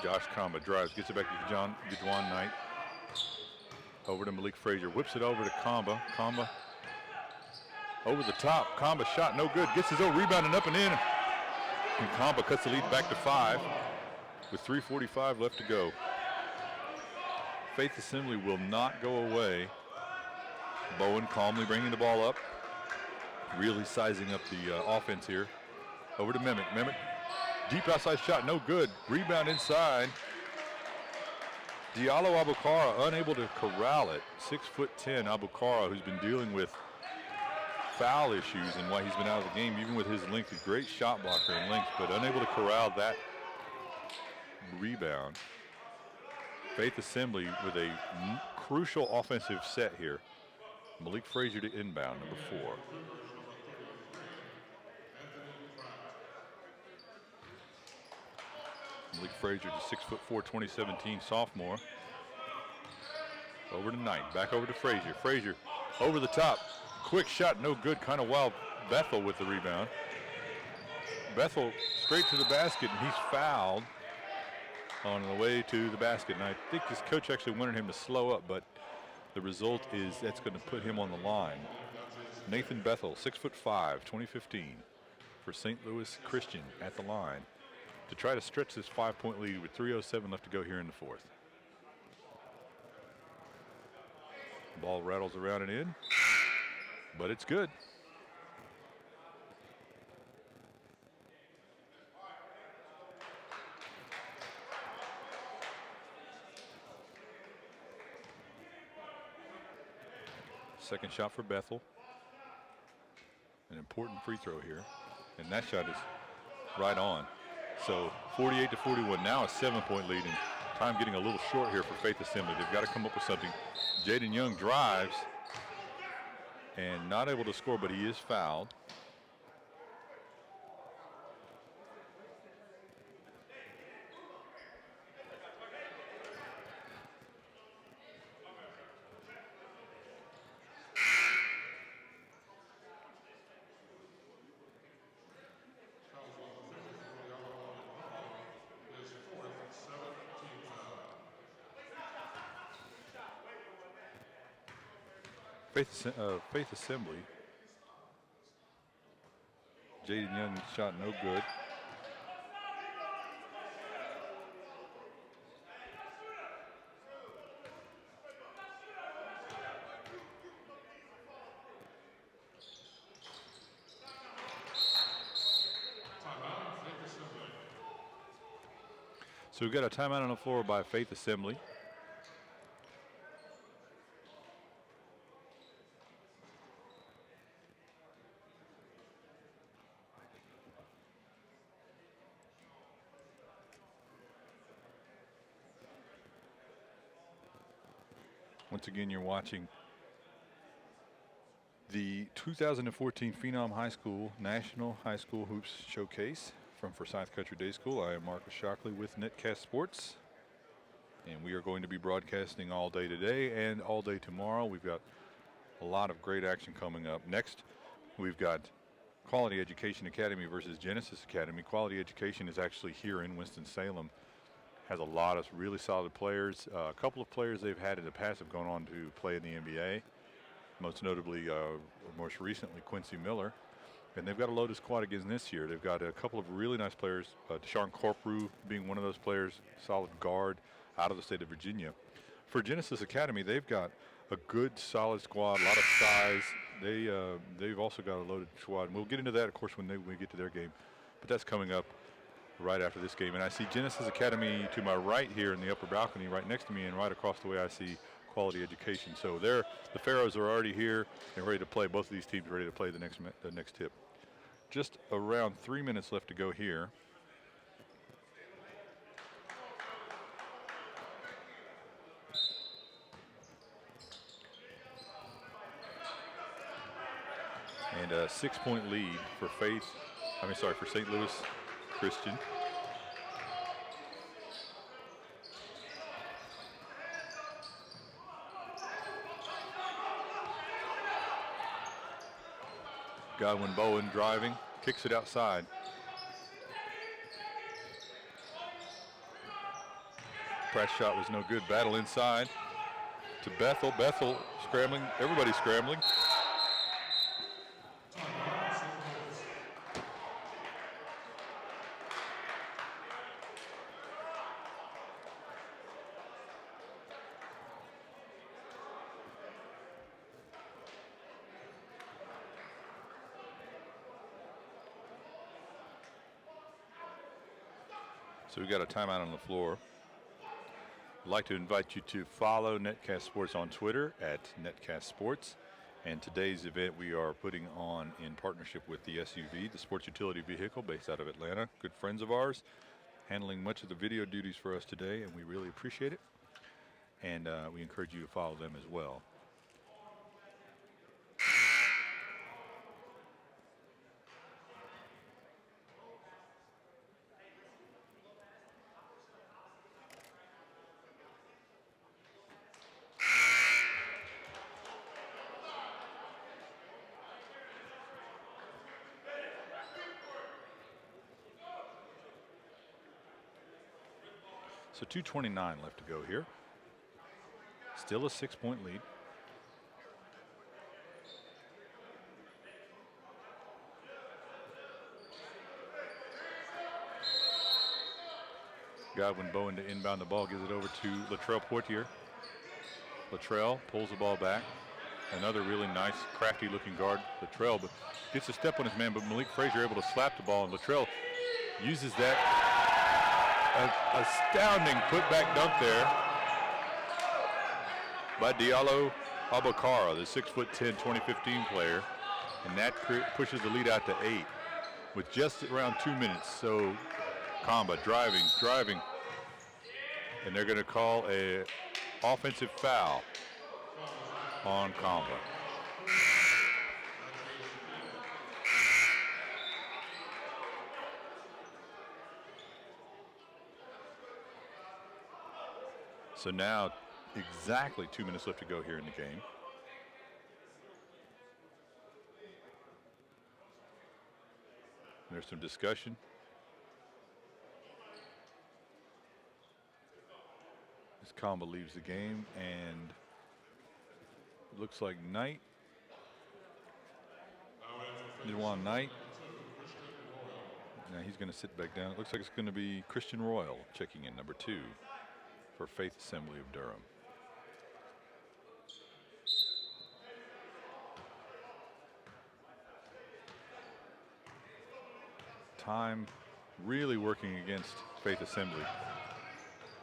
Speaker 2: Josh Kamba drives, gets it back to Gidwan Knight. Over to Malik Frazier, whips it over to Kamba. Kamba over the top. Kamba shot no good. Gets his own rebound and up and in. And Kamba cuts the lead back to 5 with 3:45 left to go. Faith Assembly will not go away. Bowen calmly bringing the ball up. Really sizing up the offense here. Over to Mimic. Mimic, deep outside shot, no good. Rebound inside. Diallo Abukara unable to corral it. 6'10" Abukara, who's been dealing with foul issues and why he's been out of the game, even with his length. A great shot blocker in length, but unable to corral that rebound. Faith Assembly with a crucial offensive set here. Malik Frazier to inbound, number 4. Malik Frazier, the 6'4", 2017 sophomore. Over to Knight, back over to Frazier. Frazier over the top, quick shot, no good, kind of wild. Bethel with the rebound. Bethel straight to the basket, and he's fouled on the way to the basket. And I think his coach actually wanted him to slow up, but the result is that's going to put him on the line. Nathan Bethel, 6'5", 2015 for St. Louis Christian at the line to try to stretch this 5-point lead with 3:07 left to go here in the 4th. Ball rattles around and in, but it's good. Second shot for Bethel. An important free throw here, and that shot is right on. So 48-41, now a 7-point lead, and time getting a little short here for Faith Assembly. They've got to come up with something. Jaden Young drives and not able to score, but he is fouled. Faith Assembly. Jaden Young shot no good. So we've got a timeout on the floor by Faith Assembly. Once again, you're watching the 2014 Phenom High School National High School Hoops Showcase from Forsyth Country Day School. I am Marcus Shockley with Netcast Sports, and we are going to be broadcasting all day today and all day tomorrow. We've got a lot of great action coming up. Next, we've got Quality Education Academy versus Genesis Academy. Quality Education is actually here in Winston-Salem. Has a lot of really solid players. A couple of players they've had in the past have gone on to play in the NBA. Most notably, most recently, Quincy Miller. And they've got a loaded squad again this year. They've got a couple of really nice players, Deshaun Corprew being one of those players, solid guard out of the state of Virginia. For Genesis Academy, they've got a good, solid squad, a lot of size. They've also got a loaded squad. And we'll get into that, of course, when we get to their game. But that's coming up right after this game. And I see Genesis Academy to my right here in the upper balcony right next to me, and right across the way I see Quality Education. So the Pharaohs are already here and ready to play. Both of these teams ready to play the next tip. Just around 3 minutes left to go here. And a 6-point lead for Faith For St. Louis Christian. Godwin Bowen driving, kicks it outside. Press shot was no good. Battle inside to Bethel. Bethel scrambling. Everybody's scrambling. So we got a timeout on the floor. I'd like to invite you to follow Netcast Sports on Twitter at Netcast Sports. And today's event we are putting on in partnership with the SUV, the sports utility vehicle based out of Atlanta. Good friends of ours, handling much of the video duties for us today, and we really appreciate it. And we encourage you to follow them as well. So 2:29 left to go here. Still a 6-point lead. Godwin Bowen to inbound the ball, gives it over to Latrell Portier. Latrell pulls the ball back. Another really nice, crafty looking guard, Latrell, but gets a step on his man, but Malik Frazier able to slap the ball, and Latrell uses that astounding putback dunk there by Diallo Abakara, the 6'10", 2015 player, and that pushes the lead out to 8 with just around 2 minutes. So Kamba driving, and they're going to call a offensive foul on Kamba. So now exactly 2 minutes left to go here in the game. There's some discussion. As Kamba leaves the game, and it looks like Knight, Dewan Knight. Now he's going to sit back down. It looks like it's going to be Christian Royal checking in, number 2. For Faith Assembly of Durham. Time really working against Faith Assembly.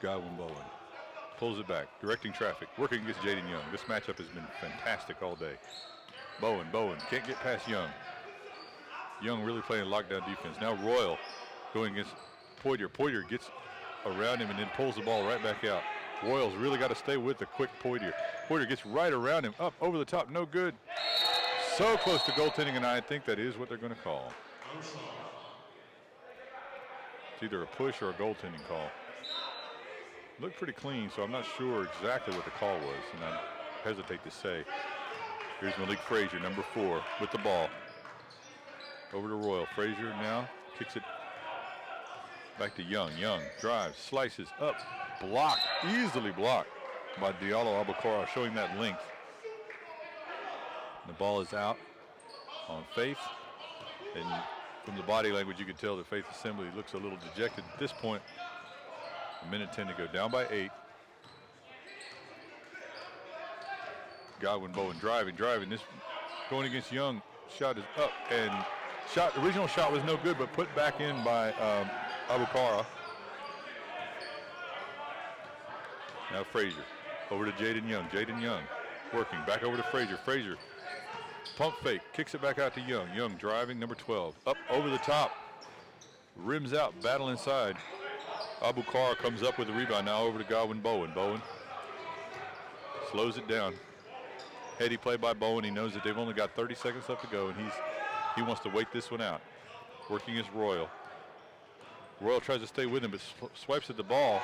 Speaker 2: Godwin Bowen pulls it back, directing traffic, working against Jaden Young. This matchup has been fantastic all day. Bowen can't get past Young. Young really playing lockdown defense. Now Royal going against Poitier. Poitier gets around him and then pulls the ball right back out. Royals really got to stay with the quick Poitier. Poitier gets right around him, up over the top, no good. So close to goaltending, and I think that is what they're going to call. It's either a push or a goaltending call. Looked pretty clean, so I'm not sure exactly what the call was, and I hesitate to say. Here's Malik Frazier, number 4, with the ball. Over to Royal. Frazier now kicks it back to Young. Young drives, slices up, blocked, easily blocked by Diallo Abakara, showing that length. The ball is out on Faith, and from the body language you can tell that Faith Assembly looks a little dejected at this point. A minute 10 to go, down by 8. Godwin Bowen driving. This going against Young. Shot is up, and original shot was no good, but put back in by Abukara. Now Frazier over to Jaden Young. Jaden Young working back over to Frazier. Frazier pump fake, kicks it back out to Young. Young driving, number 12, up over the top, rims out, battle inside. Abukara comes up with the rebound. Now over to Godwin Bowen. Bowen slows it down. Heady play by Bowen. He knows that they've only got 30 seconds left to go, and he wants to wait this one out. working is Royal. Royal tries to stay with him, but swipes at the ball.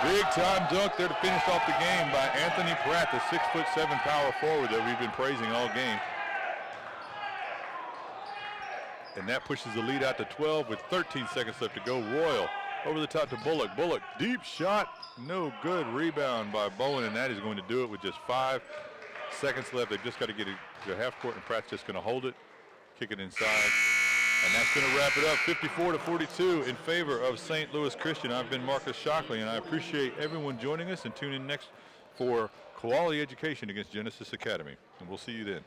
Speaker 2: Big time dunk there to finish off the game by Anthony Pratt, the 6'7" power forward that we've been praising all game. And that pushes the lead out to 12 with 13 seconds left to go. Royal over the top to Bullock. Bullock, deep shot, no good. Rebound by Bowen, and that is going to do it with just 5 seconds left. They've just got to get it to half court, and Pratt's just going to hold it, kick it inside. And that's going to wrap it up, 54-42 in favor of St. Louis Christian. I've been Marcus Shockley, and I appreciate everyone joining us, and tune in next for quality education against Genesis Academy. And we'll see you then.